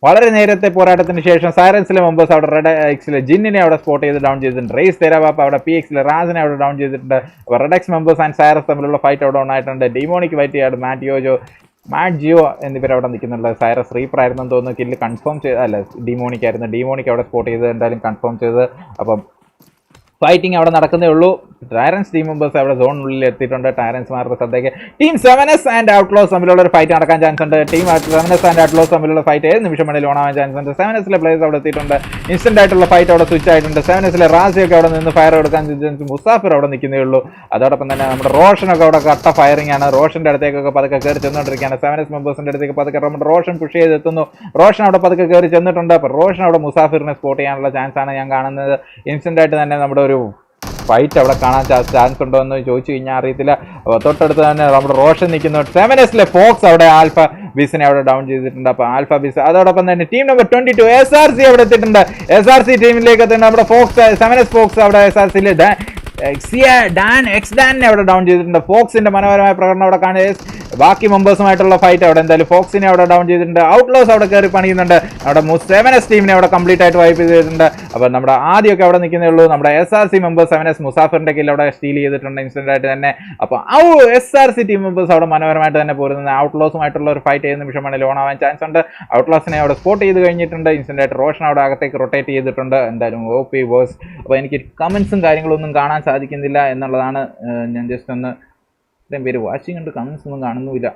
വളരെ നേരത്തെ പോരാട്ടത്തിന് ശേഷം സൈറൻസിലെ മെമ്പേഴ്സ് അവിടെ റെഡക്സിലെ ജിന്നിനെ അവിടെ സ്പോട്ട് ചെയ്ത് ഡൗൺ ചെയ്തിട്ടുണ്ട്. റേസ് തെരാവാപ്പ് അവിടെ PXലെ റാസിനെ അവിടെ ഡൗൺ ചെയ്തിട്ടുണ്ട്. അപ്പോൾ റെഡക്സ് മെമ്പേഴ്സ് ആൻഡ് സൈറസ് തമ്മിലുള്ള ഫൈറ്റ് അവിടെ ഓണായിട്ടുണ്ട്. ഡിമോണിക്ക് ഫൈറ്റ് ചെയ്യാറ് മാറ്റ് ജിയോ എന്നിവർ അവിടെ നിൽക്കുന്നുണ്ട്. സൈറസ് റീപ്പർ ആയിരുന്നു തോന്നുന്നു. കില്ല് കൺഫേം ചെയ്ത് അല്ല ഡിമോണിക് ആയിരുന്നു. ഡിമോണിക് അവിടെ സ്പോട്ട് ചെയ്ത് എന്തായാലും കൺഫേം ചെയ്ത്. അപ്പം ഫൈറ്റിംഗ് അവിടെ നടക്കുന്നേ ഉള്ളൂ. ടയറൻസ് ടീം മെമ്പേഴ്സ് അവിടെ സോണിനുള്ളിൽ എത്തിയിട്ടുണ്ട്. ടയറൻസ്മാരുടെ ശ്രദ്ധയ്ക്ക് ടീം 7S ആൻഡ് ഔട്ട്ലോസ് തമ്മിലുള്ള ഒരു ഫൈറ്റ് നടക്കാൻ ചാൻസ് ഉണ്ട്. ടീം 7S ആൻഡ് ഔട്ട്ലോസ് തമ്മിലുള്ള ഫൈറ്റ് ഏത് നിമിഷം വേണമെങ്കിലും ഓണാവാൻ ചാൻസ് ഉണ്ട്. 7Sലെ പ്ലേയേഴ്സ് അവിടെ എത്തിയിട്ടുണ്ട്. ഇൻസ്റ്റന്റ് ആയിട്ടുള്ള ഫൈറ്റ് അവിടെ സ്വിച്ച് ആയിട്ടുണ്ട്. 7Sലെ റാസിയൊക്കെ അവിടെ നിന്ന് ഫയർ കൊടുക്കാൻ മുസാഫിർ അവിടെ നിൽക്കുന്നേ ഉള്ളൂ. അതോടൊപ്പം തന്നെ നമ്മുടെ റോഷനൊക്കെ അവിടെ കട്ട ഫയറിംഗ് ആണ്. റോഷന്റെ അടുത്തേക്കൊക്കെ പതുക്കെ കയറി ചെന്നുകൊണ്ടിരിക്കുകയാണ്. 7S മെമ്പേഴ്സിന്റെ അടുത്തേക്ക് പതുക്കെ നമ്മുടെ റോഷൻ പുഷ് ചെയ്തെത്തുന്നു. റോഷൻ അവിടെ പതുക്കെ കയറി ചെന്നിട്ടുണ്ട്. അപ്പോൾ റോഷൻ അവിടെ മുസാഫിറിനെ സ്പോട്ട് ചെയ്യാനുള്ള ചാൻസ് ആണ് ഞാൻ കാണുന്നത്. ഇൻസ്റ്റന്റ് ആയിട്ട് തന്നെ നമ്മുടെ ഒരു ഫൈറ്റ് അവിടെ കാണാൻ ചാൻസ് ഉണ്ടോ എന്ന് ചോദിച്ചു കഴിഞ്ഞാൽ അറിയത്തില്ല. അപ്പോൾ തൊട്ടടുത്ത് തന്നെ നമ്മുടെ റോഷൻ നിൽക്കുന്നു. 7Sലെ ഫോക്സ് അവിടെ ആൽഫ ബീസിനെ അവിടെ ഡൗൺ ചെയ്തിട്ടുണ്ട്. അപ്പോൾ ആൽഫ ബീസ് അതോടൊപ്പം തന്നെ ടീം നമ്പർ 22 SRC അവിടെ എത്തിയിട്ടുണ്ട്. SRC ടീമിലേക്ക് എത്തുന്നുണ്ട്. നമ്മുടെ ഫോക്സ് 7S ഫോക്സ് അവിടെ SRCയിലെ ഡാനെ അവിടെ ഡൗൺ ചെയ്തിട്ടുണ്ട്. ഫോക്സിന്റെ മനോഹരമായ പ്രകടനം അവിടെ കാണുക. ബാക്കി മെമ്പേഴ്സുമായിട്ടുള്ള ഫൈറ്റ് അവിടെ എന്തായാലും ഫോക്സിനെ അവിടെ ഡൗൺ ചെയ്തിട്ടുണ്ട്. ഔട്ട്ലോസ് അവിടെ കയറി പണിയുന്നുണ്ട്. നമ്മുടെ 7S ടീമിനെ അവിടെ കംപ്ലീറ്റ് ആയിട്ട് വൈപ്പ് ചെയ്തിട്ടുണ്ട്. അപ്പോൾ നമ്മുടെ ആദ്യമൊക്കെ അവിടെ നിൽക്കുന്നേ ഉള്ളൂ. നമ്മുടെ SRC മെമ്പേഴ്സ് 7S മുസാഫറിന്റെ കില്ല് അവിടെ സ്റ്റീൽ ചെയ്തിട്ടുണ്ട് ഇൻസ്റ്റന്റ് ആയിട്ട് തന്നെ. അപ്പോൾ SRC ടീം മെമ്പേഴ്സ് അവിടെ മനോഹരമായിട്ട് തന്നെ പോരുന്നത്. ഔട്ട്ലോസുമായിട്ടുള്ള ഒരു ഫൈറ്റ് ഏത് നിമിഷമാണ് ലോൺ ആവാൻ ചാൻസ് ഉണ്ട്. ഔട്ട്ലോസിനെ അവിടെ സ്പോട്ട് ചെയ്ത് കഴിഞ്ഞിട്ടുണ്ട്. ഇൻസ്റ്റന്റ് ആയിട്ട് റോഷൻ അവിടെ അകത്തേക്ക് റൊട്ടേറ്റ് ചെയ്തിട്ടുണ്ട്. എന്തായാലും OP വേഴ്സ്. അപ്പോൾ എനിക്ക് കമന്റ്സും കാര്യങ്ങളൊന്നും കാണാൻ സാധിക്കുന്നില്ല എന്നുള്ളതാണ്. ഞാൻ ജസ്റ്റ് ഒന്ന് ഇത്രയും പേര് വാച്ചിങ് ഉണ്ട്, കമന്റ്സ് ഒന്നും കാണുന്നുമില്ല.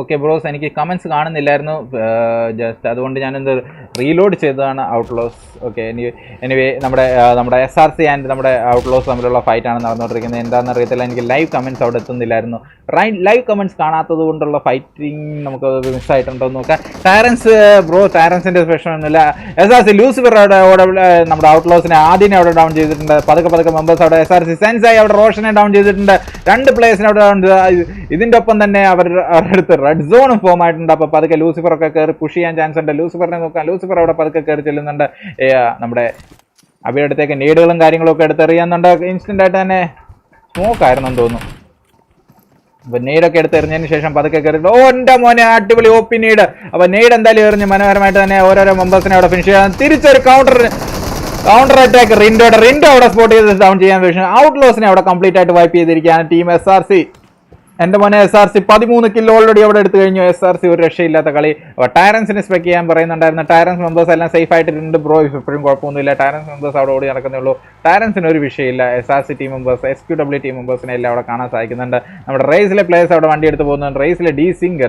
ഓക്കെ ബ്രോസ്, എനിക്ക് കമൻസ് കാണുന്നില്ലായിരുന്നു, ജസ്റ്റ് അതുകൊണ്ട് ഞാനെന്ത് റീലോഡ് ചെയ്തതാണ് ഔട്ട്ലോസ്. ഓക്കെ, എനിവേ നമ്മുടെ SRC ആൻഡ് നമ്മുടെ ഔട്ട്ലോസ് തമ്മിലുള്ള ഫൈറ്റാണ് നടന്നുകൊണ്ടിരിക്കുന്നത്. എന്താണെന്ന് അറിയത്തില്ല, എനിക്ക് ലൈവ് കമൻസ് അവിടെ എത്തുന്നില്ലായിരുന്നു. ലൈവ് കമൻസ് കാണാത്തത് കൊണ്ടുള്ള ഫൈറ്റിംഗ് നമുക്ക് മിസ്സായിട്ടുണ്ടോ എന്ന് നോക്കാം. ടാരൻസിൻ്റെ പ്രശ്നമൊന്നുമില്ല. SRC ലൂസിഫർ അവിടെ നമ്മുടെ ഔട്ട്ലോസിനെ ആദ്യം അവിടെ ഡൗൺ ചെയ്തിട്ടുണ്ട്. പതുക്കെ മെമ്പേഴ്സ് അവിടെ SRC സെൻസായി അവിടെ റോഷനെ ഡൗൺ ചെയ്തിട്ടുണ്ട്. 2 പ്ലേയേഴ്സിനെ അവിടെ ഡൗൺ ചെയ്ത്. ഇതിൻ്റെ ഒപ്പം തന്നെ അവരുടെ അടുത്ത് റെഡ് സോണും ഫോം ആയിട്ടുണ്ട്. അപ്പോൾ പതുക്കെ ലൂസിഫർ ഒക്കെ കയറി പുഷ് ചെയ്യാൻ ചാൻസ് ഉണ്ട്. ലൂസിഫറിനെ നോക്കാം. ലൂസിഫർ അവിടെ പതുക്കെ കയറി ചെല്ലുന്നുണ്ട്. നമ്മുടെ അവരുടെ അടുത്തേക്ക് നീഡുകളും കാര്യങ്ങളും ഒക്കെ എടുത്തെറിയുന്നുണ്ട്. ഇൻസ്റ്റന്റ് ആയിട്ട് തന്നെ സ്മോക്ക് ആയിരുന്നെന്ന് തോന്നുന്നു. അപ്പൊ നെയ്ഡൊക്കെ എടുത്തെറിഞ്ഞതിന് ശേഷം പതുക്കെ കയറിയിട്ട് എൻ്റെ മോനെ അടിപൊളി ഓപ്പി നെയ്ഡ്. അപ്പൊ നെയ്ഡ് എന്തായാലും എറിഞ്ഞ് മനോഹരമായിട്ട് തന്നെ ഓരോരോ മെമ്പേഴ്സിനെ അവിടെ ഫിനിഷ് ചെയ്യാൻ തിരിച്ചൊരു കൗണ്ടർ അറ്റാക്ക് റിൻഡോ അവിടെ സ്പോട്ട് ചെയ്ത് ഡൗൺ ചെയ്യാൻ വേണ്ടി ഔട്ട്ലോസിനെ അവിടെ കംപ്ലീറ്റ് ആയിട്ട് വൈപ്പ് ചെയ്തിരിക്കുകയാണ് ടീം SRC. എൻ്റെ മോനെ SRC 13 കില്ല് ഓൾറെഡി അവിടെ എടുത്തു കഴിഞ്ഞു. SRC ഒരു രക്ഷയില്ലാത്ത കളി. അപ്പോൾ ടയറൻസിനെ സ്പെക്ക് ചെയ്യാൻ പറയുന്നുണ്ടായിരുന്നു. ടയറൻസ് മെമ്പേഴ്സ് എല്ലാം സേഫ് ആയിട്ടുണ്ട് ബ്രോ, എപ്പോഴും കുഴപ്പമൊന്നുമില്ല. ടയറൻസ് മെമ്പേഴ്സ് അവിടെ ഓടി നടക്കുന്നേ ഉള്ളൂ. ടയറൻസിന് ഒരു വിഷയമില്ല. SRC team members, SQW team മെമ്പേഴ്സിനെ എല്ലാം അവിടെ കാണാൻ സാധിക്കുന്നുണ്ട്. നമ്മുടെ റേസിലെ പ്ലേയേഴ്സ് അവിടെ വണ്ടി എടുത്ത് പോകുന്നുണ്ട്. റേസിലെ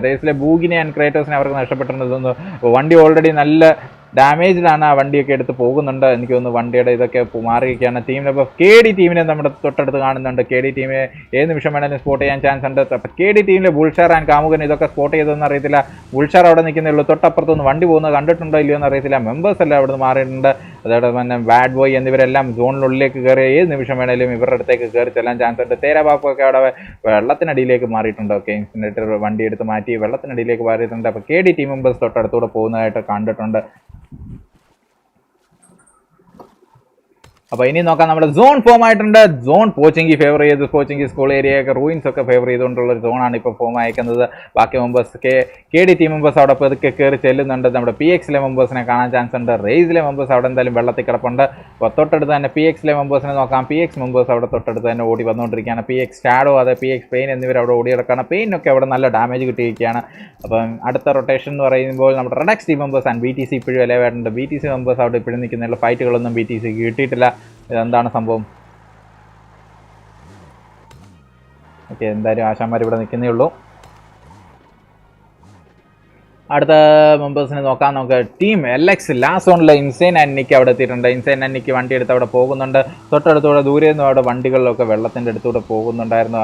റേസിലെ ബൂഗിനെ ആൻഡ് ക്രേറ്റോസിനെ അവർക്ക് നഷ്ടപ്പെട്ടിട്ടുണ്ട് തോന്നുന്നു. വണ്ടി ഓൾറെഡി നല്ല ഡാമേജിലാണ്. ആ വണ്ടിയൊക്കെ എടുത്ത് പോകുന്നുണ്ട്. എനിക്ക് തോന്നുന്നു വണ്ടിയുടെ ഇതൊക്കെ മാറിയിരിക്കുകയാണ്. ടീമിനപ്പോൾ KD ടീമിനെ നമ്മുടെ തൊട്ടടുത്ത് കാണുന്നുണ്ട്. KD ടീമിനെ ഏത് നിമിഷം വേണമെങ്കിലും സ്പോട്ട് ചെയ്യാൻ ചാൻസ് ഉണ്ട്. അപ്പോൾ KD ടീമിലെ ബുൾഷാർ ആൻഡ് കാമുകൻ ഇതൊക്കെ സ്പോട്ട് ചെയ്തതെന്ന് അറിയത്തില്ല. ബുൾഷാർ അവിടെ നിൽക്കുന്നേ ഉള്ളൂ. തൊട്ടപ്പുറത്തൊന്ന് വണ്ടി പോകുന്നത് കണ്ടിട്ടുണ്ടോ ഇല്ലയോ എന്ന് അറിയത്തില്ല. മെമ്പേഴ്സ് എല്ലാം അവിടെ നിന്ന് മാറിയിട്ടുണ്ട്. അതോടൊപ്പം തന്നെ ബാഡ് ബോയ് എന്നിവരെല്ലാം സോണിനുള്ളിലേക്ക് കയറി ഏത് നിമിഷം വേണമെങ്കിലും ഇവരുടെ അടുത്തേക്ക് കയറി ചെല്ലാൻ ചാൻസ് ഉണ്ട്. തേരാബാപ്പൊക്കെ അവിടെ വെള്ളത്തിനടിയിലേക്ക് മാറിയിട്ടുണ്ട്. ഓക്കെ, ഇൻസിനേറ്റർ വണ്ടി എടുത്ത് മാറ്റി വെള്ളത്തിനടിയിലേക്ക് മാറിയിട്ടുണ്ട്. അപ്പോൾ KD ടീം മെമ്പേഴ്സ് തൊട്ടടുത്തൂടെ പോകുന്നതായിട്ട് കണ്ടിട്ടുണ്ട്. അപ്പോൾ ഇനി നോക്കാം, നമ്മുടെ സോൺ ഫോം ആയിട്ടുണ്ട്. സോൺ പോച്ചിങ്കി ഫേവർ ചെയ്ത് പോച്ചിങ്കി സ്കൂൾ ഏരിയയൊക്കെ റൂയിൻസ് ഒക്കെ ഫേവർ ചെയ്തുകൊണ്ടുള്ള ഒരു സോണാണ് ഇപ്പോൾ ഫോം അയക്കുന്നത്. ബാക്കി മെമ്പേഴ്സ് KD ടീം മെമ്പേഴ്സ് അവിടെ പതുക്കെ കയറി ചെല്ലുന്നുണ്ട്. നമ്മുടെ PXലെ മെമ്പേഴ്സിനെ കാണാൻ ചാൻസ് ഉണ്ട്. റേസിലെ മെമ്പേഴ്സ് അവിടെ എന്തായാലും വെള്ളത്തിൽ കിടപ്പുണ്ട്. അപ്പോൾ തൊട്ടടുത്ത് തന്നെ PXലെ മെമ്പേഴ്സിനെ നോക്കാം. PX മെമ്പേഴ്സ് അവിടെ തൊട്ടടുത്ത് തന്നെ ഓടി വന്നുകൊണ്ടിരിക്കുകയാണ്. PX ഷാഡോ, അതെ PX പെയിൻ എന്നിവർ അവിടെ ഓടി കിടക്കുകയാണ്. പെയിനൊക്കെ അവിടെ നല്ല ഡാമേജ് കിട്ടിയിരിക്കുകയാണ്. അപ്പം അടുത്ത റൊട്ടേഷൻ എന്ന് പറയുമ്പോൾ നമ്മുടെ Redux team members and BTC ഇപ്പോഴും വിലവായിട്ടുണ്ട്. BTC മെമ്പേഴ്സ് അവിടെ ഇപ്പോഴും നിൽക്കുന്നുള്ള ഫൈറ്റുകളൊന്നും BTC കിട്ടിയിട്ടില്ല. ഇതെന്താണ് സംഭവം? ഓക്കെ, എന്തായാലും ആശാന്മാർ ഇവിടെ നിൽക്കുന്നേ ഉള്ളൂ. അടുത്ത മെമ്പേഴ്സിനെ നോക്കാം. നമുക്ക് ടീം LX ലാസ്റ്റ് സോണിലെ ഇൻസൈൻ ആൻഡ് നിക്ക് അവിടെ എത്തിയിട്ടുണ്ട്. ഇൻസൈൻ ആൻഡ് നിക്ക് വണ്ടി എടുത്ത് അവിടെ പോകുന്നുണ്ട്. തൊട്ടടുത്തൂടെ ദൂരെ നിന്നും അവിടെ വണ്ടികളിലൊക്കെ വെള്ളത്തിൻ്റെ അടുത്തൂടെ പോകുന്നുണ്ടായിരുന്നു.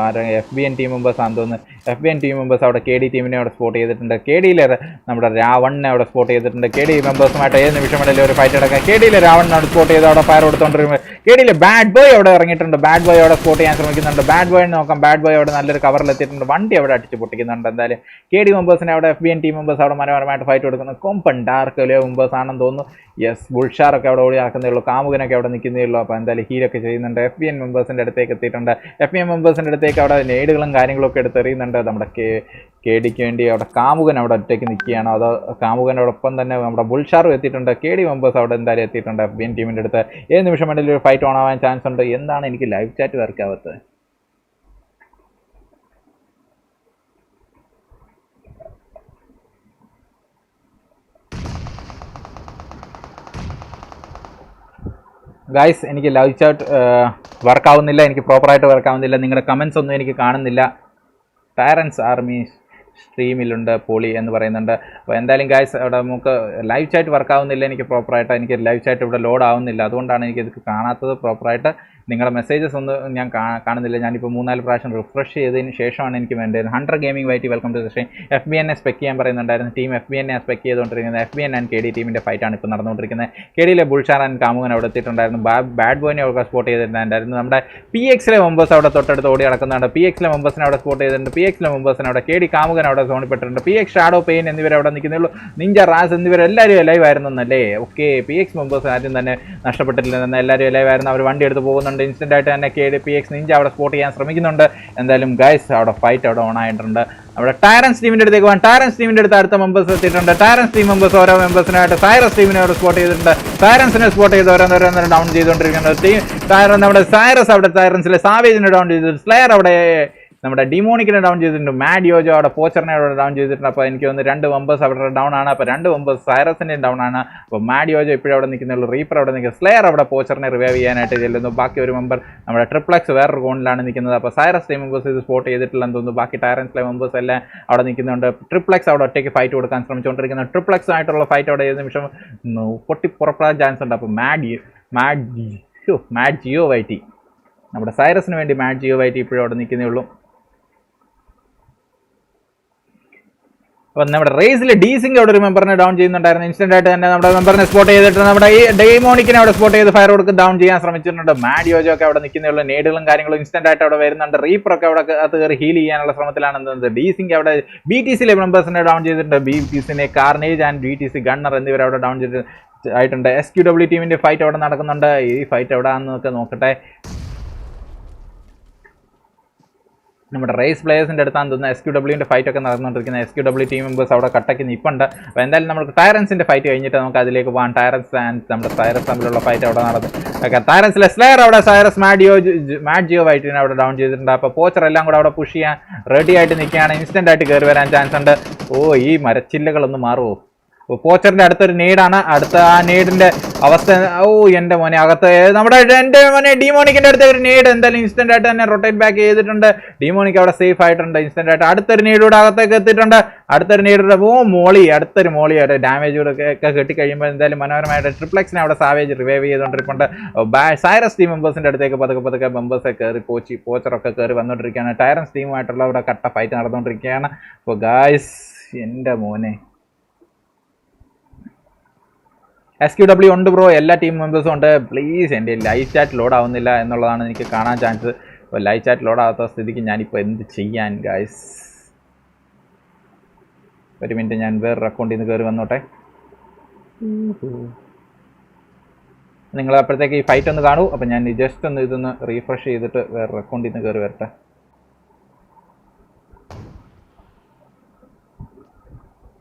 FBN ടീം മെമ്പേഴ്സ് ആണെന്ന് തോന്നുന്നു. FBN ടീം മെമ്പേഴ്സ് അവിടെ KD ടീമിനെ അവിടെ സ്പോട്ട് ചെയ്തിട്ടുണ്ട്. KDയിലെ നമ്മുടെ രാവണിനെ അവിടെ സ്പോട്ട് ചെയ്തിട്ടുണ്ട്. KD മെമ്പേഴ്സുമായിട്ട് ഏത് നിമിഷം വേണമെങ്കിലും ഒരു ഫൈറ്റ് എടുക്കാം. KDയിലെ രാവണിനെ അവിടെ സ്പോട്ട് ചെയ്ത് അവിടെ ഫയർ കൊടുത്തുകൊണ്ടിരിക്കുമ്പോൾ KDയിലെ ബാഡ് ബോയ് അവിടെ ഇറങ്ങിയിട്ടുണ്ട്. ബാഡ് ബോയ് അവിടെ സ്പോട്ട് ചെയ്യാൻ ശ്രമിക്കുന്നുണ്ട്. ബാഡ് ബോയിനെ നോക്കാം. ബാഡ് ബോയ് അവിടെ നല്ലൊരു കവറിൽ എത്തിയിട്ടുണ്ട്. വണ്ടി അവിടെ അടിച്ച് പൊട്ടിക്കുന്നുണ്ട്. എന്തായാലും KD മെമ്പേഴ്സിനെ അവിടെ FBN ടീം മെമ്പേഴ്സ് അവിടെ മനോഹരമായിട്ട് ഫൈറ്റ് കൊടുക്കുന്നത്. കൊമ്പൻ ഡാർക്ക് മെമ്പേഴ്സ് ആണെന്ന് തോന്നുന്നു. യെസ്, ബുൾഷാറൊക്കെ അവിടെ ഓടി നടക്കുന്നേ ഉള്ളൂ. കാമുകനൊക്കെ അവിടെ നിൽക്കുന്നേ ഉള്ളൂ. അപ്പോൾ എന്തായാലും ഹീലൊക്കെ ചെയ്യുന്നുണ്ട്. FBN മെമ്പേഴ്സിൻ്റെ അടുത്തേക്ക് എത്തിയിട്ടുണ്ട്. FBN മെമ്പേഴ്സിൻ്റെ അടുത്തേക്ക് അവിടെ നേടുകളും കാര്യങ്ങളൊക്കെ എടുത്തെറിയുന്നുണ്ട്. നമ്മുടെ KDക്ക് വേണ്ടി അവിടെ കാമുകൻ അവിടെ ഒറ്റയ്ക്ക് നിൽക്കുകയാണ്. അതോ കാമുകനോടൊപ്പം തന്നെ നമ്മുടെ ബുൾഷാറും എത്തിയിട്ടുണ്ട്. KD മെമ്പേഴ്സ് അവിടെ എന്തായാലും എത്തിയിട്ടുണ്ട്. FBN ടീമിൻ്റെ അടുത്ത് ഏത് നിമിഷം വേണമെങ്കിലും ഒരു ഫൈറ്റ് ഓൺ ആവാൻ ചാൻസ് ഉണ്ട്. എന്താണ് എനിക്ക് ലൈവ് ചാറ്റ് വർക്ക് ആവാത്തത്? ഗൈസ്, എനിക്ക് ലൈവ് ചാറ്റ് വർക്കാവുന്നില്ല. എനിക്ക് പ്രോപ്പറായിട്ട് വർക്കാവുന്നില്ല. നിങ്ങളുടെ കമൻസ് ഒന്നും എനിക്ക് കാണുന്നില്ല. ടയറൻസ് ആർമി സ്ട്രീമിലുണ്ട് പൊളി എന്ന് പറയുന്നുണ്ട്. അപ്പോൾ എന്തായാലും ഗൈസ്, അവിടെ നമുക്ക് ലൈവ് ചാറ്റ് വർക്കാവുന്നില്ല. എനിക്ക് പ്രോപ്പറായിട്ട് എനിക്ക് ലൈവ് ചാറ്റ് ഇവിടെ ലോഡ് ആവുന്നില്ല. അതുകൊണ്ടാണ് എനിക്കിത് കാണാത്തത് പ്രോപ്പറായിട്ട്. നിങ്ങളുടെ മെസ്സേജസ് ഒന്നും ഞാൻ കാണുന്നില്ല. ഞാനിപ്പോൾ 3-4 പ്രാവശ്യം റിഫ്രഷ് ചെയ്തതിന് ശേഷമാണ് എനിക്ക് വേണ്ടത്. 100 ഗെയിമിംഗ് വൈറ്റി welcome to the stream. FBN spec ചെയ്യാൻ പറയുന്നുണ്ടായിരുന്നു. ടീം FBN സ്പെക്ക് ചെയ്തുകൊണ്ടിരിക്കുന്നത്. FBN ആൻഡ് KD ടീമിൻ്റെ ഫൈറ്റാണ് ഇപ്പോൾ നടന്നുകൊണ്ടിരിക്കുന്നത്. KDയിലെ ബുൾഷാർ ആൻഡ് കാമുകൻ അവിടെ എത്തിയിട്ടുണ്ടായിരുന്നു. ബാഡ് ബോയിനെ അവിടെ സ്പോട്ട് ചെയ്തിട്ടുണ്ടായിരുന്നു. നമ്മുടെ PXലെ മെമ്പേഴ്സ് അവിടെ തൊട്ടടുത്ത് ഓടി നടക്കുന്നുണ്ട്. PXലെ മെമ്പേഴ്സിനെ അവിടെ സ്പോട്ട് ചെയ്തിട്ടുണ്ട്. PXലെ മെമ്പേഴ്സിനെ അവിടെ KD കാമുകൻ അവിടെ സോണിപ്പെട്ടിട്ടുണ്ട്. PX ഷാഡോ പെയിൻ എന്നിവർ അവിടെ നിൽക്കുന്നുള്ളൂ. നിഞ്ച റാസ് എന്നിവരെല്ലാവരും ലൈവ് ആയിരുന്നല്ലേ. ഓക്കെ, PX മെമ്പേഴ്സ് ആദ്യം തന്നെ നഷ്ടപ്പെട്ടിട്ടില്ലെന്ന് എല്ലാവരും ലൈവ് ആയിരുന്നു. അവർ വണ്ടി എടുത്ത് പോകുന്നുണ്ട്. ഇൻസ്റ്റന്റ് ആയിട്ട് തന്നെ PX നിഞ്ച അവിടെ സ്പോട്ട് ചെയ്യാൻ ശ്രമിക്കുന്നുണ്ട്. എന്തായാലും ഗൈസ്, അവിടെ ഫൈറ്റ് അവിടെ ഓൺ ആയിട്ടുണ്ട്. അവിടെ ടയറൻസ് ടീമിൻ്റെ അടുത്തേക്ക് പോകാൻ ടയറൻസ് ടീമിൻ്റെ അടുത്ത് അടുത്ത മെമ്പേഴ്സ് എത്തിയിട്ടുണ്ട്. ടയറൻസ് ടീം മെമ്പേഴ്സ് ഓരോ മെമ്പേഴ്സിനായിട്ട് സൈറസ് ടീമിനെ അവിടെ സ്പോട്ട് ചെയ്തിട്ടുണ്ട്. സൈറൻസിനെ സ്പോട്ട് ചെയ്ത് ഓരോന്നോരോന്നേരം ഡൗൺ ചെയ്തുകൊണ്ടിരിക്കുന്നത്. നമ്മുടെ സൈറസ് അവിടെ ടയറൻസിലെ സാവേജിനെ ഡൗൺ ചെയ്തിട്ടുണ്ട്. സ്ലെയർ അവിടെ നമ്മുടെ ഡിമോണിക്കിനെ ഡൗൺ ചെയ്തിട്ടുണ്ട്, മാഡിയോജോ അവിടെ പോച്ചറിനെ അവിടെ ഡൗൺ ചെയ്തിട്ടുണ്ട്. അപ്പോൾ എനിക്ക് തോന്നുന്നു 2 മെമ്പേഴ്സ് അവിടെ ഡൗൺ ആണ്. അപ്പോൾ 2 മെമ്പേഴ്സ് സൈറസിൻ്റെയും ഡൗൺ ആണ്. അപ്പോൾ മാഡിയോജോ ഇപ്പോഴും അവിടെ നിൽക്കുന്നുള്ളൂ, റീപ്പർ അവിടെ നിൽക്കുക, സ്ലെയർ അവിടെ പോച്ചറിനെ റിവൈവ് ചെയ്യാനായിട്ട് ചെല്ലുന്നു. ബാക്കി ഒരു മെമ്പർ നമ്മുടെ ട്രിപ്ലക്സ് വേറൊരു കോണിലാണ് നിൽക്കുന്നത്. അപ്പോൾ സൈറസ് ടീം മെമ്പേഴ്സ് ഇത് സ്പോട്ട് ചെയ്തിട്ടില്ലെന്ന് തോന്നുന്നു. ബാക്കി ടൈറൻസിലെ മെമ്പേഴ്സ് എല്ലാം അവിടെ നിൽക്കുന്നുണ്ട്. ട്രിപ്ലക്സ് അവിടെ ഒറ്റയ്ക്ക് ഫൈറ്റ് കൊടുക്കാൻ ശ്രമിച്ചുകൊണ്ടിരിക്കുന്നു. ട്രിപ്ലക്സ് ആയിട്ടുള്ള ഫൈറ്റ് അവിടെ ഏത് നിമിഷം പൊട്ടിപ്പുറപ്പെടാൻ ചാൻസ് ഉണ്ട്. അപ്പോൾ മാഡ് ജിയോ വൈറ്റി നമ്മുടെ സൈറസിന് വേണ്ടി മാഡ് ജിയോ വൈറ്റി ഇപ്പോഴും അവിടെ നിൽക്കുന്നേ ഉള്ളൂ. അപ്പോൾ നമ്മുടെ റേസിൽ ഡീസിംഗ് അവിടെ ഒരു മെമ്പറിനെ ഡൗൺ ചെയ്യുന്നുണ്ടായിരുന്നു. ഇൻസ്റ്റന്റ് ആയിട്ട് തന്നെ നമ്മുടെ മെമ്പറിനെ സ്പോട്ട് ചെയ്തിട്ട് നമ്മുടെ ഈ ഡെയ്മോണിക്കിനെ അവിടെ സ്പോട്ട് ചെയ്ത് ഫയർ കൊടുത്ത് ഡൗൺ ചെയ്യാൻ ശ്രമിച്ചിട്ടുണ്ട്. മാഡിയോജോ ഒക്കെ അവിടെ നിൽക്കുന്നേ നേടുകളും കാര്യങ്ങളും ഇൻസ്റ്റന്റ് ആയിട്ട് അവിടെ വരുന്നുണ്ട്. റീപ്പറൊക്കെ അവിടെ അത് കയറി ഹീൽ ചെയ്യാനുള്ള ശ്രമത്തിലാണ്. ഡീസിംഗ് അവിടെ BTCയിലെ മെമ്പേഴ്സിനെ ഡൗൺ ചെയ്തിട്ടുണ്ട്. BTCനെ കാർനേജ് ആൻഡ് BTC ഗണ്ണർ എന്നിവർ അവിടെ ഡൗൺ ആയിട്ടുണ്ട്. SQW ടീമിന്റെ ഫൈറ്റ് അവിടെ നടക്കുന്നുണ്ട്. ഈ ഫൈറ്റ് എവിടെയാണെന്നൊക്കെ നോക്കട്ടെ. നമ്മുടെ റേസ് പ്ലേയേഴ്സിൻ്റെ അടുത്താന്ന് തോന്നുന്നു SQWന്റെ ഫൈറ്റ് ഒക്കെ നടന്നുകൊണ്ടിരിക്കുന്നത്. SQW ടീം മെമ്പേഴ്സ് അവിടെ കട്ടയ്ക്ക് നിൽപ്പുണ്ട്. അപ്പോൾ എന്തായാലും നമുക്ക് ടൈറൻസിൻ്റെ ഫൈറ്റ് കഴിഞ്ഞിട്ട് നമുക്ക് അതിലേക്ക് പോകാം. ടൈറൻസ് ആൻഡ് നമ്മുടെ സൈറസ് തമ്മിലുള്ള ഫൈറ്റ് അവിടെ നടന്നു. ടൈറൻസിലെ സ്ലെയർ അവിടെ സൈറസ് മാഡിയോ ഫൈറ്റിനെ അവിടെ ഡൗൺ ചെയ്തിട്ടുണ്ട്. അപ്പോൾ പോച്ചർ എല്ലാം കൂടെ അവിടെ പുഷ് ചെയ്യാൻ റെഡി ആയിട്ട് നിൽക്കുകയാണ്. ഇൻസ്റ്റന്റ് ആയിട്ട് കയറി വരാൻ ചാൻസ് ഉണ്ട്. ഈ മരച്ചില്ലകളൊന്ന് മാറുമോ? പോച്ചറിന്റെ അടുത്തൊരു നീഡാണ്. അടുത്ത ആ നീഡിന്റെ അവസ്ഥ എൻ്റെ മോനെ അകത്ത് എൻ്റെ മോനെ ഡിമോണിക്കിന്റെ അടുത്ത് ഒരു നീഡ് എന്തായാലും ഇൻസ്റ്റന്റ് ആയിട്ട് തന്നെ റൊട്ടേറ്റ് ബാക്ക് ചെയ്തിട്ടുണ്ട്. ഡിമോണിക്ക് അവിടെ സേഫ് ആയിട്ടുണ്ട്. ഇൻസ്റ്റന്റ് ആയിട്ട് അടുത്തൊരു നീഡൂടെ അകത്തേക്ക് എത്തിയിട്ടുണ്ട്. അടുത്തൊരു നീഡൂടെ അടുത്തൊരു മോളിയായിട്ട് ഡാമേജ് ഒക്കെ കെട്ടിക്കഴിയുമ്പോൾ എന്തായാലും മനോഹരമായിട്ട് ട്രിപ്ലക്സിനെ അവിടെ സാവേജ് റിവൈവ് ചെയ്തുകൊണ്ടിരിപ്പുണ്ട്. സൈറസ് ടീം മെമ്പേഴ്സിന്റെ അടുത്തേക്ക് പതുക്കെ മെമ്പേഴ്സൊക്കെ കയറി പോച്ചറൊക്കെ കയറി വന്നുകൊണ്ടിരിക്കുകയാണ്. ടൈറൻസ് ടീമുമായിട്ടുള്ള അവിടെ കട്ട ഫൈറ്റ് നടന്നുകൊണ്ടിരിക്കുകയാണ്. അപ്പോൾ ഗായ്സ് എൻ്റെ മോനെ SQW ഉണ്ട് ബ്രോ, എല്ലാ ടീം മെമ്പേഴ്സും ഉണ്ട്. പ്ലീസ് എൻ്റെ ലൈവ് ചാറ്റ് ലോഡ് ആവുന്നില്ല എന്നുള്ളതാണ് എനിക്ക് കാണാൻ ചാൻസ്. അപ്പോൾ ലൈവ് ചാറ്റ് ലോഡ് ആവാത്ത സ്ഥിതിക്ക് ഞാനിപ്പോൾ എന്ത് ചെയ്യാൻ ഗൈസ്? ഒരു മിനിറ്റ്, ഞാൻ വേറൊരു അക്കൗണ്ടിൽ നിന്ന് കയറി വന്നോട്ടെ. നിങ്ങൾ അപ്പോഴത്തേക്ക് ഈ ഫൈറ്റ് ഒന്ന് കാണൂ. അപ്പോൾ ഞാൻ ജസ്റ്റ് ഒന്ന് ഇതൊന്ന് റീഫ്രഷ് ചെയ്തിട്ട് വേറൊരു അക്കൗണ്ടിൽ നിന്ന് കയറി വരട്ടെ.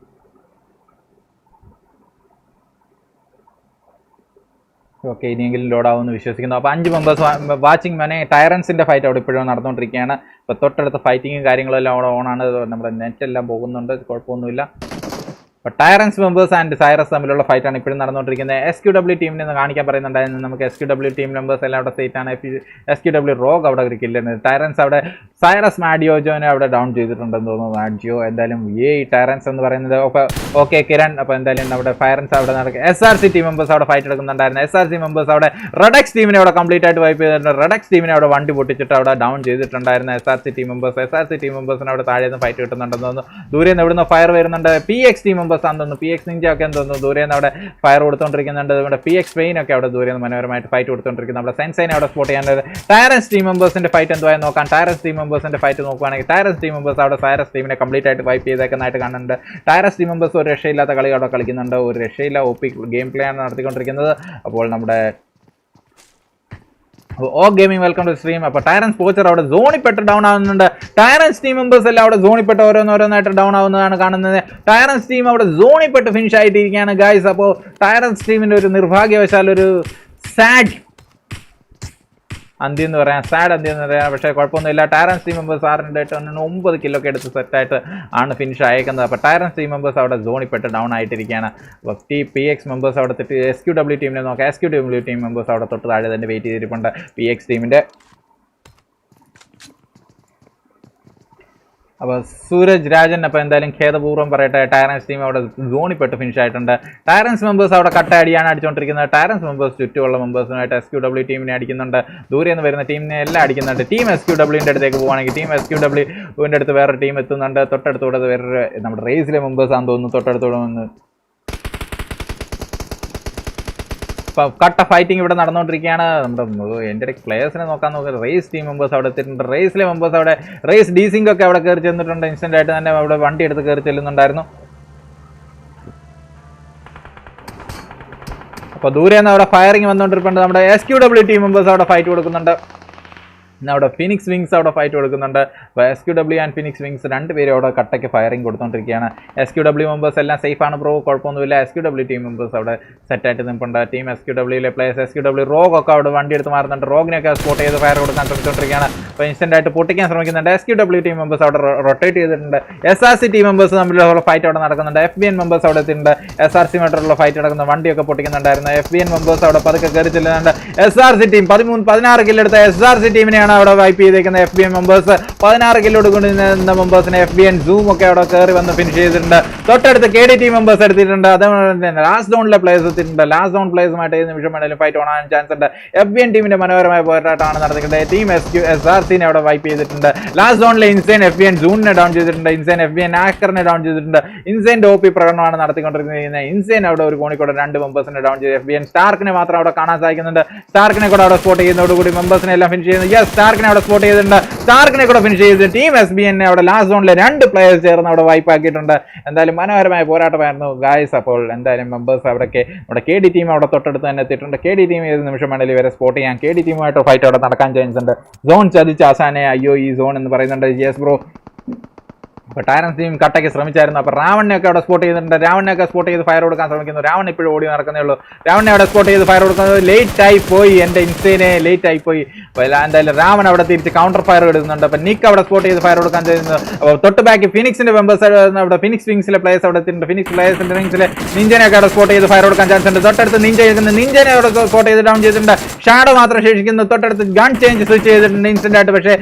ഓക്കെ, ഇനിയെങ്കിലും ലോഡാവുമെന്ന് വിശ്വസിക്കുന്നു. അപ്പോൾ 5 മെമ്പേഴ്സ് വാച്ചിങ് മനെ ടൈറൻസിൻ്റെ ഫൈറ്റ് അവിടെ ഇപ്പോഴും നടന്നുകൊണ്ടിരിക്കുകയാണ്. അപ്പോൾ തൊട്ടടുത്ത ഫൈറ്റിങ്ങും കാര്യങ്ങളെല്ലാം അവിടെ ഓണാണ്. നമ്മുടെ നെറ്റെല്ലാം പോകുന്നുണ്ട്, കുഴപ്പമൊന്നുമില്ല. അപ്പോൾ ടൈറൻസ് മെമ്പേഴ്സ് ആൻഡ് സൈറസ് തമ്മിലുള്ള ഫൈറ്റാണ് ഇപ്പോഴും നടന്നുകൊണ്ടിരിക്കുന്നത്. SQW ടീമിനെ ഒന്ന് കാണിക്കാൻ പറയുന്നുണ്ടായിരുന്നു. നമുക്ക് SQW ടീം മെമ്പേഴ്സ് എല്ലാം അവിടെ സേറ്റാണ്. SQW റോഗ് അവിടെ ഒരു കില്ലുണ്ട്. ടൈറൻസ് അവിടെ സൈറസ് മാഡിയോജോനെ അവിടെ ഡൗൺ ചെയ്തിട്ടുണ്ടെന്ന് തോന്നുന്നു. മാഡിയോ എന്തായാലും ടൈറൻസ് എന്ന് പറയുന്നത് ഓക്കെ കിരൺ. അപ്പോൾ എന്തായാലും നമ്മുടെ ഫയറൻസ് അവിടെ നടക്കുക. SRC ടീം മെമ്പേഴ്സ് അവിടെ ഫൈറ്റ് എടുക്കുന്നുണ്ടായിരുന്നു. SRC മെമ്പേഴ്സ് അവിടെ റെഡക്സ് ടീമിനെ അവിടെ കംപ്ലീറ്റ് ആയിട്ട് വൈപ്പ് ചെയ്തിട്ടുണ്ട്. റെഡക്സ് ടീമിനെ അവിടെ വണ്ടി പൊട്ടിച്ചിട്ട് അവിടെ ഡൗൺ ചെയ്തിട്ടുണ്ടായിരുന്നു. SRC ടീം മെമ്പേഴ്സിന് അവിടെ താഴെ നിന്ന് ഫൈറ്റ് കിട്ടുന്നുണ്ടെന്ന് തോന്നുന്നു. ദൂരെ നിന്ന് ഇവിടുന്ന് ഫയർ വരുന്നുണ്ട്. PX ടീം മെമ്പേഴ്സ് ആണെന്ന് തോന്നുന്നു. PX നിഞ്ച ഒക്കെ എന്ന് തോന്നുന്നു. ദൂരെ നിന്ന് അവിടെ ഫയർ കൊടുത്തുകൊണ്ടിരിക്കുന്നുണ്ട്. നമ്മുടെ PX പെയിൻ ഒക്കെ അവിടെ ദൂരെ നിന്ന് മനോഹരമായിട്ട് ഫൈറ്റ് കൊടുത്തുകൊണ്ടിരിക്കുന്നു. നമ്മുടെ സെൻസൈനെ അവിടെ സ്പോട്ട് ചെയ്യാനുള്ളത്. ടൈറൻസ് ടീം മെമ്പേഴ്സിന്റെ ഫൈറ്റ് എന്തുവായി നോക്കാം. ടൈറൻസ് ടീം മെമ്പേഴ്സിന്റെ ഫൈറ്റ് നോക്കുകയാണെങ്കിൽ ടൈറൻസ് ടീം മെമ്പേഴ്സ് അവിടെ സൈറസ് ടീമിനെ കംപ്ലീറ്റ് ആയിട്ട് വൈപ്പ് ചെയ്തേക്കുന്നതായിട്ട് കാണുന്നുണ്ട്. ടൈറൻസ് ടീം മെമ്പേഴ്സ് ഒരു രക്ഷയില്ലാത്ത കളി അവിടെ കളിക്കുന്നുണ്ട്. ഒരു രക്ഷയില്ല, OP ഗെയിം പ്ലേ ആണ് നടത്തിക്കൊണ്ടിരിക്കുന്നത്. അപ്പോൾ നമ്മുടെ ഗെയിമിംഗ് വെൽക്കം ടു സ്ട്രീം. അപ്പോൾ ടൈറൻസ് പോച്ചർ അവിടെ സോണിൽപ്പെട്ട് ഡൗൺ ആവുന്നുണ്ട്. ടൈറൻസ് ടീം മെമ്പേഴ്സ് എല്ലാം അവിടെ സോണിൽപ്പെട്ട് ഓരോന്നായിട്ട് ഡൗൺ ആവുന്നതാണ് കാണുന്നത്. ടൈറൻസ് ടീം അവിടെ സോണിൽപ്പെട്ട് ഫിനിഷ് ആയിട്ടിരിക്കുകയാണ് ഗൈസ്. അപ്പോൾ ടൈറൻസ് ടീമിൻ്റെ ഒരു നിർഭാഗ്യവശാൽ ഒരു സാഡ് അന്ത്യം എന്ന് പറയാം, സാഡ് അന്ത്യം എന്ന് പറയാം. പക്ഷേ കുഴപ്പമൊന്നുമില്ല. ടൈറൻസ് ടീം മെമ്പേഴ്സ് 9 കില്ലൊക്കെ എടുത്ത് സെറ്റായിട്ട് ആണ് ഫിനിഷ് അയക്കുന്നത്. അപ്പോൾ ടൈറൻസ് ടീം മെമ്പേഴ്സ് അവിടെ സോണിൽപ്പെട്ട് ഡൗൺ ആയിട്ടിരിക്കുകയാണ്. അപ്പോൾ PX മെമ്പേഴ്സ് അവിടെ SQW ടീമിനെ നോക്കാം. SQW ടീം മെമ്പേഴ്സ് അവിടെ തൊട്ട് താഴെ തന്നെ വെയിറ്റ് ചെയ്തിരിപ്പുണ്ട് PX ടീമിൻ്റെ. അപ്പോൾ സൂരജ് രാജൻ അപ്പോൾ എന്തായാലും ഖേദപൂർവ്വം പറയട്ടെ, ടൈറൻസ് ടീം അവിടെ സോണിൽപ്പെട്ട് ഫിനിഷ് ആയിട്ടുണ്ട്. ടൈറൻസ് മെമ്പേഴ്സ് അവിടെ കട്ട അടിയാണ് അടിച്ചുകൊണ്ടിരിക്കുന്നത്. ടൈറൻസ് മെമ്പേഴ്സ് ചുറ്റുമുള്ള മെമ്പേഴ്സിനായിട്ട് SQW ടീമിനെ അടിക്കുന്നുണ്ട്. ദൂരെ നിന്ന് വരുന്ന ടീമിനെ എല്ലാം അടിക്കുന്നുണ്ട്. ടീം SQWൻ്റെ അടുത്തേക്ക് പോകുകയാണെങ്കിൽ ടീം SQWൻ്റെ അടുത്ത് വേറൊരു ടീം എത്തുന്നുണ്ട്. തൊട്ടടുത്തൂടെ വേറൊരു നമ്മുടെ റേസിലെ മെമ്പേഴ്സ് ആണെന്ന് തോന്നുന്നു. തൊട്ടടുത്തൂടെ വന്ന് കട്ട ഫൈറ്റിംഗ് ഇവിടെ നടന്നുകൊണ്ടിരിക്കുകയാണ്. നമ്മുടെ എൻ്റെ പ്ലേയേഴ്സിനെ നോക്കാൻ നോക്കുക. റേസ് ടീം മെമ്പേഴ്സ് അവിടെ എത്തിയിട്ടുണ്ട്. റേസിലെ മെമ്പേഴ്സ് അവിടെ റേസ് ഡീസിംഗ് ഒക്കെ അവിടെ കയറി ചെന്നിട്ടുണ്ട്. ഇൻസ്റ്റന്റ് ആയിട്ട് തന്നെ അവിടെ വണ്ടി എടുത്ത് കയറി ചെല്ലുന്നുണ്ടായിരുന്നു. അപ്പോൾ ദൂരെ നിന്ന് അവിടെ ഫയറിംഗ് വന്നുകൊണ്ടിരിപ്പുണ്ട്. നമ്മുടെ SQW ടീം മെമ്പേഴ്സ് അവിടെ ഫൈറ്റ് കൊടുക്കുന്നുണ്ട്. അവിടെ ഫിനിക്സ് വിങ്സ് അവിടെ ഫൈറ്റ് കൊടുക്കുന്നുണ്ട്. അപ്പോൾ SQW ആൻഡ് ഫിനിക്സ് വിങ്സ് രണ്ടുപേരും അവിടെ കട്ടയ്ക്ക് ഫയറിംഗ് കൊടുത്തുകൊണ്ടിരിക്കുകയാണ്. SQW മെമ്പേഴ്സ് എല്ലാം സേഫാണ് ബ്രോ, കുഴപ്പമൊന്നുമില്ല. SQW ടീം മെമ്പേഴ്സ് അവിടെ സെറ്റായിട്ട് നിൽപ്പുണ്ട്. ടീം SQWയിലെ പ്ലേയേഴ്സ് SQW റോഗൊക്കെ അവിടെ വണ്ടി എടുത്ത് മാറുന്നുണ്ട്. റോഗിനെയൊക്കെ സ്പോട്ട് ചെയ്ത് ഫയർ കൊടുക്കാൻ ശ്രമിച്ചുകൊണ്ടിരിക്കുകയാണ്. അപ്പോൾ ഇൻസ്റ്റന്റ് ആയിട്ട് പൊട്ടിക്കാൻ ശ്രമിക്കുന്നുണ്ട്. SQW ടീം മെമ്പേഴ്സ് അവിടെ റൊട്ടേറ്റ് ചെയ്തിട്ടുണ്ട്. SRC ടീം മെമ്പേഴ്സ് തമ്മിലുള്ള ഫൈറ്റ് അവിടെ നടക്കുന്നുണ്ട്. FBN മെമ്പേഴ്സ് അവിടെ എത്തിയിട്ടുണ്ട്. SRC മായിട്ടുള്ള ഫൈറ്റ് നടക്കുന്ന വണ്ടിയൊക്കെ പൊട്ടിക്കുന്നുണ്ടായിരുന്നു. FBN മെമ്പേഴ്സ് അവിടെ പതുക്കെ കയറി ചെല്ലുന്നുണ്ട്. SRC ടീം 16 കില്ലെടുത്ത SRC ടീമിനെയാണ് അവിടെ വൈപ്പ് ചെയ്തേക്കുന്നത്. FBN മെമ്പേഴ്സ് 16 കില്ലോട് കൊണ്ടുവരുന്ന മെമ്പേഴ്സിനെ FBN സൂം ഒക്കെ അവിടെ കയറി വന്ന് ഫിനിഷ് ചെയ്തിട്ടുണ്ട്. തൊട്ടടുത്ത് KDT മെമ്പേഴ്സ് എടുത്തിട്ടുണ്ട്. അതേപോലെ തന്നെ ലാസ്റ്റ് സോണിലെ പ്ലേയേഴ്സ് എത്തിയിട്ടുണ്ട്. ലാസ്റ്റ് സോൺ പ്ലേയേഴ്സുമായിട്ട് ഏത് നിമിഷം വേണമെങ്കിലും ഫൈറ്റ് ഓണാൻ ചാൻസ് ഉണ്ട്. FBN ടീമിന്റെ മനോഹരമായ പോരാട്ടമാണ് നടത്തിക്കുന്നത്. ടീം SRCനെ അവിടെ വൈപ്പ് ചെയ്തിട്ടുണ്ട്. ലാസ്റ്റ് സോണിലെ ഇൻസൈൻ FBN സൂണിനെ ഡൗൺ ചെയ്തിട്ടുണ്ട്. ഇൻസൈൻ FBN ആക്കറിനെ ഡൗൺ ചെയ്തിട്ടുണ്ട്. ഇൻസൈൻ OP പ്രകടനമാണ് നടത്തിക്കൊണ്ടിരിക്കുന്നത്. ഇൻസൈൻ അവിടെ ഒരു കോണിക്കൂടെ 2 മെമ്പേഴ്സിനെ ഡൗൺ ചെയ്ത് FBN സ്റ്റാർക്കിനെ മാത്രം അവിടെ കാണാൻ സാധിക്കുന്നുണ്ട്. സ്റ്റാർക്കിനെ കൂടെ അവിടെ സ്പോട്ട് ചെയ്യുന്നതോടുകൂടി മെമ്പേഴ്സിനെ എല്ലാം ഫിനിഷ് ചെയ്യുന്നു. യെസ്, സ്റ്റാർക്കിനെ അവിടെ സ്പോട്ട് ചെയ്തിട്ടുണ്ട്. സ്റ്റാർക്കിനെ കൂടെ ഫിനിഷ് ചെയ്ത് ടീം SBN അവിടെ ലാസ്റ്റ് സോണിലെ 2 പ്ലേയേഴ്സ് ചേർന്ന് അവിടെ വൈപ്പ് ആക്കിയിട്ടുണ്ട്. എന്തായാലും മനോഹരമായ പോരാട്ടമായിരുന്നു ഗായ്സ്. അപ്പോൾ എന്തായാലും മെമ്പേഴ്സ് അവിടേക്ക് അവിടെ KD ടീം അവിടെ തൊട്ടടുത്ത് തന്നെ എത്തിയിട്ടുണ്ട്. KD ടീം ഏത് നിമിഷം വേണമെങ്കിലും ഇവരെ സ്പോട്ട് ചെയ്യാം. KD ടീമുമായിട്ട് ഫൈറ്റ് അവിടെ നടക്കാൻ ചാൻസ് ഉണ്ട്. സോൺ ചതിച്ച ആശാനെ അയ്യോ ഈ സോൺ എന്ന് പറയുന്നുണ്ട്. യെസ് ബ്രോ, അപ്പോൾ ടൈറൻസ് ടീം കട്ടയ്ക്ക് ശ്രമിച്ചായിരുന്നു. അപ്പോൾ രാവണിനെയൊക്കെ അവിടെ സ്പോട്ട് ചെയ്തിട്ടുണ്ട്. രാവണിനെയൊക്കെ സ്പോട്ട് ചെയ്ത് ഫയർ കൊടുക്കാൻ ശ്രമിക്കുന്നു. രാവൺ ഇപ്പോഴും ഓടി നടക്കുന്നേ ഉള്ളൂ. രാവണിനെ അവിടെ സ്പോട്ട് ചെയ്ത് ഫയർ കൊടുക്കുന്നത് ലേറ്റ് ആയി പോയി. എൻ്റെ ഇൻസ്റ്റേനെ ലേറ്റ് ആയി പോയി. അപ്പോൾ എന്തായാലും രാവൺ അവിടെ തിരിച്ച് കൗണ്ടർ ഫയർ എടുക്കുന്നുണ്ട്. അപ്പോൾ നിക്ക് അവിടെ സ്പോട്ട് ചെയ്ത് ഫയർ കൊടുക്കാൻ ചെയ്യുന്നത്. അപ്പോൾ തൊട്ട് ബാക്ക് ഫിനിക്സിന്റെ മെമ്പേഴ്സ് അവിടെ ഫിനിക്സ് വിങ്സിലെ പ്ലേയേഴ്സ് അവിടെ എത്തിയിട്ടുണ്ട്. ഫിനിക്സ് പ്ലേയേഴ്സിന്റെ വിങ്സിലെ നിഞ്ചനെയൊക്കെ അവിടെ സ്പോട്ട് ചെയ്ത് ഫയർ കൊടുക്കാൻ ചാൻസ് ഉണ്ട്. തൊട്ടടുത്ത് നിഞ്ചനെ അവിടെ സ്പോട്ട് ചെയ്ത് ഡൗൺ ചെയ്തിട്ടുണ്ട്. ഷാഡോ മാത്രം ശേഷിക്കുന്നു. തൊട്ടടുത്ത് ഗൺ ചേഞ്ച് സ്വിച്ച് ചെയ്തിട്ടുണ്ട് ഇൻസ്റ്റന്റ് ആയിട്ട്. പക്ഷേ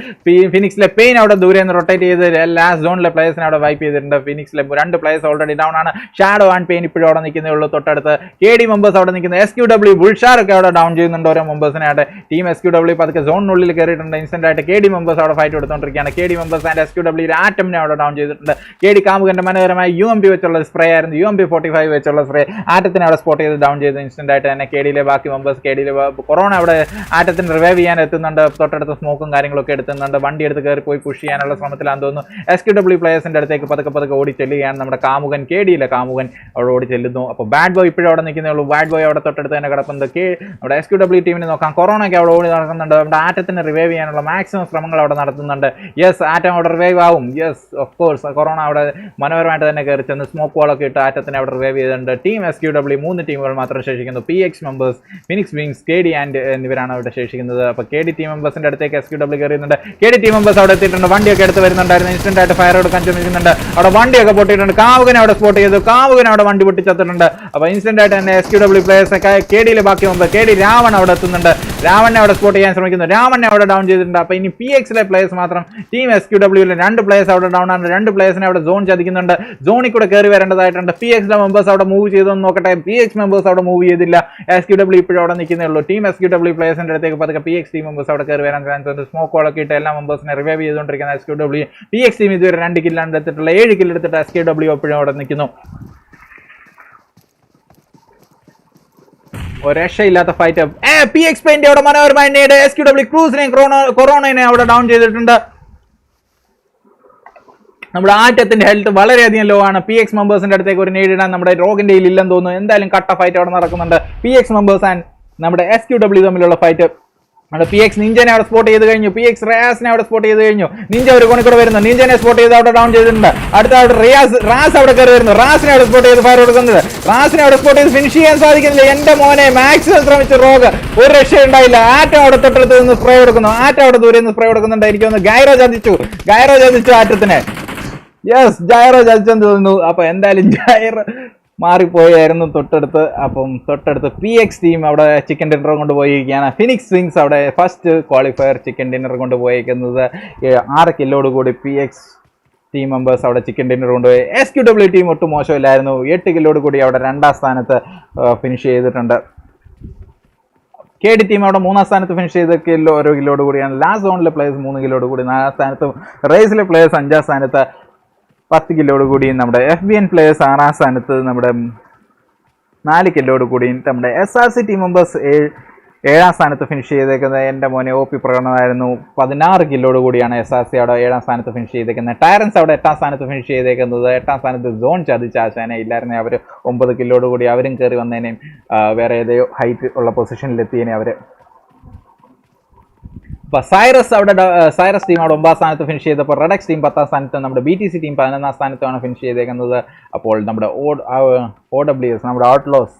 ഫിനിക്സിലെ പെയിൻ അവിടെ ദൂരെ നിന്ന് റൊട്ടേറ്റ് ചെയ്ത് ലാസ്റ്റ് സോണിലെ പ്ലേയേഴ്സിനെ അവിടെ വൈപ്പ് ചെയ്തിട്ടുണ്ട്. ഫിനിക്സിലെ 2 പ്ലേയേഴ്സ് ഓൾറെഡി ഡൗൺ ആണ്. ഷാഡോ ആൻഡ് പെയിൻ ഇപ്പോഴും അവിടെ നിൽക്കുന്നേ ഉള്ളൂ. തൊട്ടടുത്ത് KD മെമ്പേഴ്സ് അവിടെ നിൽക്കുന്നത്. SQW ബുൾഷാർ ഒക്കെ അവിടെ ഡൗൺ ചെയ്യുന്നുണ്ട് ഓരോ മെമ്പേഴ്സിനെ ആയിട്ട്. ടീം SQW പതുക്കെ സോണിനുള്ളിൽ കയറിയിട്ടുണ്ട്. ഇൻസ്റ്റന്റ് ആയിട്ട് KD മെമ്പേഴ്സ് അവിടെ ഫൈറ്റ് എടുത്തുകൊണ്ടിരിക്കുകയാണ്. KD മെമ്പേഴ്സ് ആൻഡ് SQW ആറ്റമിനെ അവിടെ ഡൗൺ ചെയ്തിട്ടുണ്ട്. KD കാമുകന്റെ മനോഹരമായ UMP വെച്ചുള്ള സ്പ്രേ ആയിരുന്നു. UMP 45 വെച്ചുള്ള സ്പ്രേ ആറ്റത്തിനെ അവിടെ സ്പോട്ട് ചെയ്ത് ഡൗൺ ചെയ്ത് ഇൻസ്റ്റന്റ് ആയിട്ട് തന്നെ KDയിലെ ബാക്കി മെമ്പേഴ്സ് KDയിലെ കൊറോണ അവിടെ ആറ്റത്തിന് റിവൈവ് ചെയ്യാൻ എത്തുന്നുണ്ട്. തൊട്ടടുത്ത് സ്മോക്കും കാര്യങ്ങളൊക്കെ എടുത്തുന്നുണ്ട്. വണ്ടി എടുത്ത് കയറി പോയി പുഷ് ചെയ്യാനുള്ള ശ്രമത്തിലാണെന്ന് തോന്നുന്നു. SQW പ്ലേയേഴ്സിന്റെ അടുത്തേക്ക് പതുക്കെ ഓടി ചെല്ലുകയാണ് നമ്മുടെ കാമുകൻ. KDയിലെ കാമുകൻ അവിടെ ഓടി ചെല്ലുന്നു. അപ്പോൾ ബാഡ് ബോയ് ഇപ്പോഴും അവിടെ നിൽക്കുന്നേ ഉള്ളൂ. ബാഡ് ബോയ് അവിടെ തൊട്ടടുത്ത് തന്നെ കിടക്കുന്നത്. നമ്മുടെ SQW ടീമിനെ നോക്കാം. കൊറോണയ്ക്ക് അവിടെ ഓടി നടക്കുന്നുണ്ട്. നമ്മുടെ ആറ്റത്തിന് റിവൈവ് ചെയ്യാനുള്ള മാക്സിമം ശ്രമങ്ങൾ അവിടെ നടത്തുന്നുണ്ട്. യെസ്, ആറ്റം അവിടെ റിവൈവ് ആവും. യെസ്, ഓഫ് കോഴ്സ് കൊറോണ അവിടെ മനോഹരമായിട്ട് തന്നെ കയറി ചെന്ന് സ്മോക്ക് വാളൊക്കെ ഇട്ട് ആറ്റത്തിനെ അവിടെ റിവൈവ് ചെയ്തിട്ടുണ്ട്. ടീം SQW 3 ടീമുകൾ മാത്രം ശേഷിക്കുന്നു. PX members, phoenix wings, KD and എന്നിവരാണ് അവിടെ ശേഷിക്കുന്നത്. അപ്പോൾ KD ടീം മെമ്പേഴ്സിന്റെ അടുത്തേക്ക് SQW കയറിയുന്നുണ്ട്. KD ടീം മെമ്പേഴ്സ് അവിടെ എത്തിയിട്ടുണ്ട്. വണ്ടിയൊക്കെ എടുത്ത് വരുന്നുണ്ടായിരുന്നു. ഇൻസ്റ്റന്റ് ആയിട്ട് ഫയർ എടുക്കാൻ ശ്രമിക്കുന്നുണ്ട്. അവിടെ വണ്ടിയൊക്കെ പൊട്ടിയിട്ടുണ്ട്. കാമുകനെ അവിടെ സ്പോട്ട് ചെയ്തു. കാമുകനെ അവിടെ വണ്ടി പൊട്ടിച്ചെത്തിട്ടുണ്ട്. അപ്പോൾ ഇൻസ്റ്റന്റ് ആയിട്ട് തന്നെ SQW പ്ലേയേഴ്സ് KDയിലെ ബാക്കി മുമ്പ് KD രാവൺ അവിടെ എത്തുന്നുണ്ട്. രാവണനെ അവിടെ സ്പോട്ട് ചെയ്യാൻ ശ്രമിക്കുന്നു. രാവണനെ അവിടെ ഡൗൺ ചെയ്തിട്ടുണ്ട്. അപ്പോൾ ഇനി PXയിലെ പ്ലേയേഴ്സ് മാത്രം. ടീം SQWയിലെ 2 പ്ലേയേഴ്സ് അവിടെ ഡൗൺ ആണ്. 2 പ്ലേയേഴ്സിനെ അവിടെ സോൺ ചതിക്കുന്നുണ്ട്. സോണിൽ കൂടെ കയറി വരേണ്ടതായിട്ടുണ്ട്. PXയിലെ മെമ്പേഴ്സ് അവിടെ മൂവ് ചെയ്തെന്ന് നോക്കട്ടെ. PX മെമ്പേഴ്സ് അവിടെ മൂവ് ചെയ്തില്ല. SQW ഇപ്പോഴും അവിടെ നിൽക്കുന്നേ ഉള്ളൂ. ടീം SQW പ്ലേയേഴ്സിന്റെ അടുത്തേക്ക് പതുക്കെ PX ടീം മെമ്പേഴ്സ് അവിടെ കയറി വരാൻ ചാൻസ് ഉണ്ട്. സ്മോക്ക് കോളൊക്കെ ഇട്ട് എല്ലാ മെമ്പേഴ്സിനെ റിവൈവ് ചെയ്തുകൊണ്ടിരിക്കുന്ന SQW. PX ടീം ഇതുവരെ 2 കില്ലാണ് എടുത്തിട്ടുള്ള. 7 കില്ല് എടുത്തിട്ട് SQW എപ്പോഴും അവിടെ നിൽക്കുന്നു. ഒരു രക്ഷയില്ലാത്ത ഫൈറ്റ്. PX പെയിന്റ് അവിടെ മനോഹരമായി നേട്. SQW ക്രൂസിനെയും കൊറോണയെ അവിടെ ഡൗൺ ചെയ്തിട്ടുണ്ട്. നമ്മുടെ ആറ്റത്തിന്റെ ഹെൽത്ത് വളരെയധികം ലോ ആണ്. PX മെമ്പേഴ്സിന്റെ അടുത്തേക്ക് ഒരു നേരിടാൻ നമ്മുടെ റോഗിന്റെ ഇല്ലെന്ന് തോന്നുന്നു. എന്തായാലും കട്ട ഫൈറ്റ് അവിടെ നടക്കുന്നുണ്ട്. PX മെമ്പേഴ്സ് ആൻഡ് നമ്മുടെ SQW തമ്മിലുള്ള ഫൈറ്റ്. PX നിഞ്ചനെ അവിടെ സ്പോട്ട് ചെയ്ത് കഴിഞ്ഞു. PX റയാസിനെ അവിടെ സ്പോട്ട് ചെയ്ത് കഴിഞ്ഞു. നിഞ്ച ഒരു കോണിക്കൂടെ വരുന്നു. നിഞ്ചനെ സ്പോട്ട് ചെയ്ത് അവിടെ ഡൗൺ ചെയ്തിട്ടുണ്ട്. അടുത്ത റാസ് അവിടെ കയറി വരുന്നു. റാസിനെ അവിടെ സ്പോട്ട് ചെയ്ത് ഫയർ കൊടുക്കുന്നത്. റാസിനെ അവിടെ സ്പോട്ട് ചെയ്ത് ഫിനിഷ് ചെയ്യാൻ സാധിക്കുന്നില്ല. എന്റെ മോനെ മാക്സിമം ശ്രമിച്ചു റോഗ്. ഒരു രക്ഷ ഉണ്ടായില്ല. ആറ്റം അവിടെ തൊട്ടടുത്ത് നിന്ന് സ്പ്രേ കൊടുക്കുന്നു. ആറ്റം അവിടെ ദൂരെ നിന്ന് സ്പ്രേ കൊടുക്കുന്നുണ്ടായിരിക്കും. ഗൈറോ ചതിച്ചു ആറ്റത്തിനെ. യെസ്, ജൈറോ ചതിച്ചെന്ന് തോന്നുന്നു. അപ്പൊ എന്തായാലും ജൈറോ മാറിപ്പോയായിരുന്നു തൊട്ടടുത്ത്. അപ്പം തൊട്ടടുത്ത് PX ടീം അവിടെ ചിക്കൻ ഡിന്നർ കൊണ്ടുപോയിരിക്കുകയാണ്. ഫിനിക്സ് വിങ്സ് അവിടെ ഫസ്റ്റ് ക്വാളിഫയർ ചിക്കൻ ഡിന്നർ കൊണ്ടുപോയിരിക്കുന്നത്. 6 കില്ലോട് കൂടി PX ടീം മെമ്പേഴ്സ് അവിടെ ചിക്കൻ ഡിന്നർ കൊണ്ടുപോയി. SQW ടീം ഒട്ടും മോശമില്ലായിരുന്നു. 8 കില്ലോട് കൂടി അവിടെ 2ാം സ്ഥാനത്ത് ഫിനിഷ് ചെയ്തിട്ടുണ്ട്. KD ടീം അവിടെ 3ാം സ്ഥാനത്ത് ഫിനിഷ് ചെയ്ത് ഓരോ കില്ലോട് കൂടിയാണ്. ലാസ്റ്റ് സോണിലെ പ്ലേയേഴ്സ് 3 കില്ലോട് കൂടി 4ാം സ്ഥാനത്തും. റേസിലെ പ്ലേയേഴ്സ് 5ാം സ്ഥാനത്ത് 10 കില്ലോട് കൂടി. നമ്മുടെ FBN പ്ലേയേഴ്സ് 6ാം സ്ഥാനത്ത് നമ്മുടെ 4 കില്ലോട് കൂടി. നമ്മുടെ SRC ടീം മെമ്പേഴ്സ് 7ാം സ്ഥാനത്ത് ഫിനിഷ് ചെയ്തേക്കുന്നത്. എൻ്റെ മോനെ OP പ്രകടനമായിരുന്നു. 16 കില്ലോട് കൂടിയാണ് SRC അവിടെ 7ാം സ്ഥാനത്ത് ഫിനിഷ് ചെയ്തേക്കുന്നത്. ടൈറൻസ് അവിടെ 8ാം സ്ഥാനത്ത് ഫിനിഷ് ചെയ്തേക്കുന്നത്. 8ാം സ്ഥാനത്ത് സോൺ ചതിച്ച ആശാനെ ഇല്ലായിരുന്നേ അവർ 9 കില്ലോട് കൂടി അവരും കയറി വന്നതിനെയും വേറെ ഏതെയോ ഹൈറ്റ് ഉള്ള പൊസിഷനിലെത്തിയതിനെ അവർ. അപ്പോൾ സൈറസ് ടീം അവിടെ 9ാം സ്ഥാനത്ത് ഫിനിഷ് ചെയ്തപ്പോൾ റെഡക്സ് ടീം 10ാം സ്ഥാനത്ത്, നമ്മുടെ BTC ടീം 11ാം സ്ഥാനത്താണ് ഫിനിഷ് ചെയ്തേക്കുന്നത്. അപ്പോൾ നമ്മുടെ OWS നമ്മുടെ ഔട്ട്ലോസ്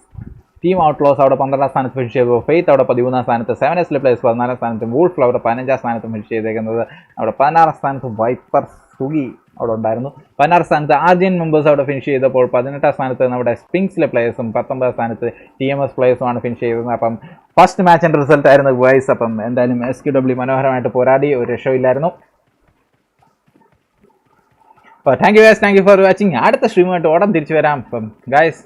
ടീം ഔട്ട്ലോസ് അവിടെ 12ാം സ്ഥാനത്ത് ഫിനിഷ് ചെയ്തു. ഫെയ്ത്ത് അവിടെ 13ാം സ്ഥാനത്ത്, 7S പ്ലേയേഴ്സ് 14ാം സ്ഥാനത്ത്, വൂൾഫ് അവിടെ 15ാം സ്ഥാനത്ത് ഫിനിഷ് ചെയ്തേക്കുന്നത്. അവിടെ 16ാം സ്ഥാനത്ത് വൈപ്പർ സുഗി അവിടെ ഉണ്ടായിരുന്നു. 16ാം സ്ഥാനത്ത് ആർജിയൻ മെമ്പേഴ്സ് അവിടെ ഫിനിഷ് ചെയ്തപ്പോൾ 18ാം സ്ഥാനത്ത് നമ്മുടെ സ്പിങ്സിലെ പ്ലേയേഴ്സും 19ാം സ്ഥാനത്ത് TMS പ്ലേയേഴ്സുമാണ് ഫിനിഷ് ചെയ്തത്. അപ്പം ഫസ്റ്റ് മാച്ചിൻ്റെ റിസൾട്ട് ആയിരുന്നു ഗൈസ്. അപ്പം എന്തായാലും SQW മനോഹരമായിട്ട് പോരാടി, ഒരു രക്ഷയില്ലായിരുന്നു. അപ്പോൾ താങ്ക് യു ഫോർ വാച്ചിങ്. അടുത്ത സ്ട്രീമുമായിട്ട് ഉടൻ തിരിച്ചു വരാം. അപ്പം ഗൈസ്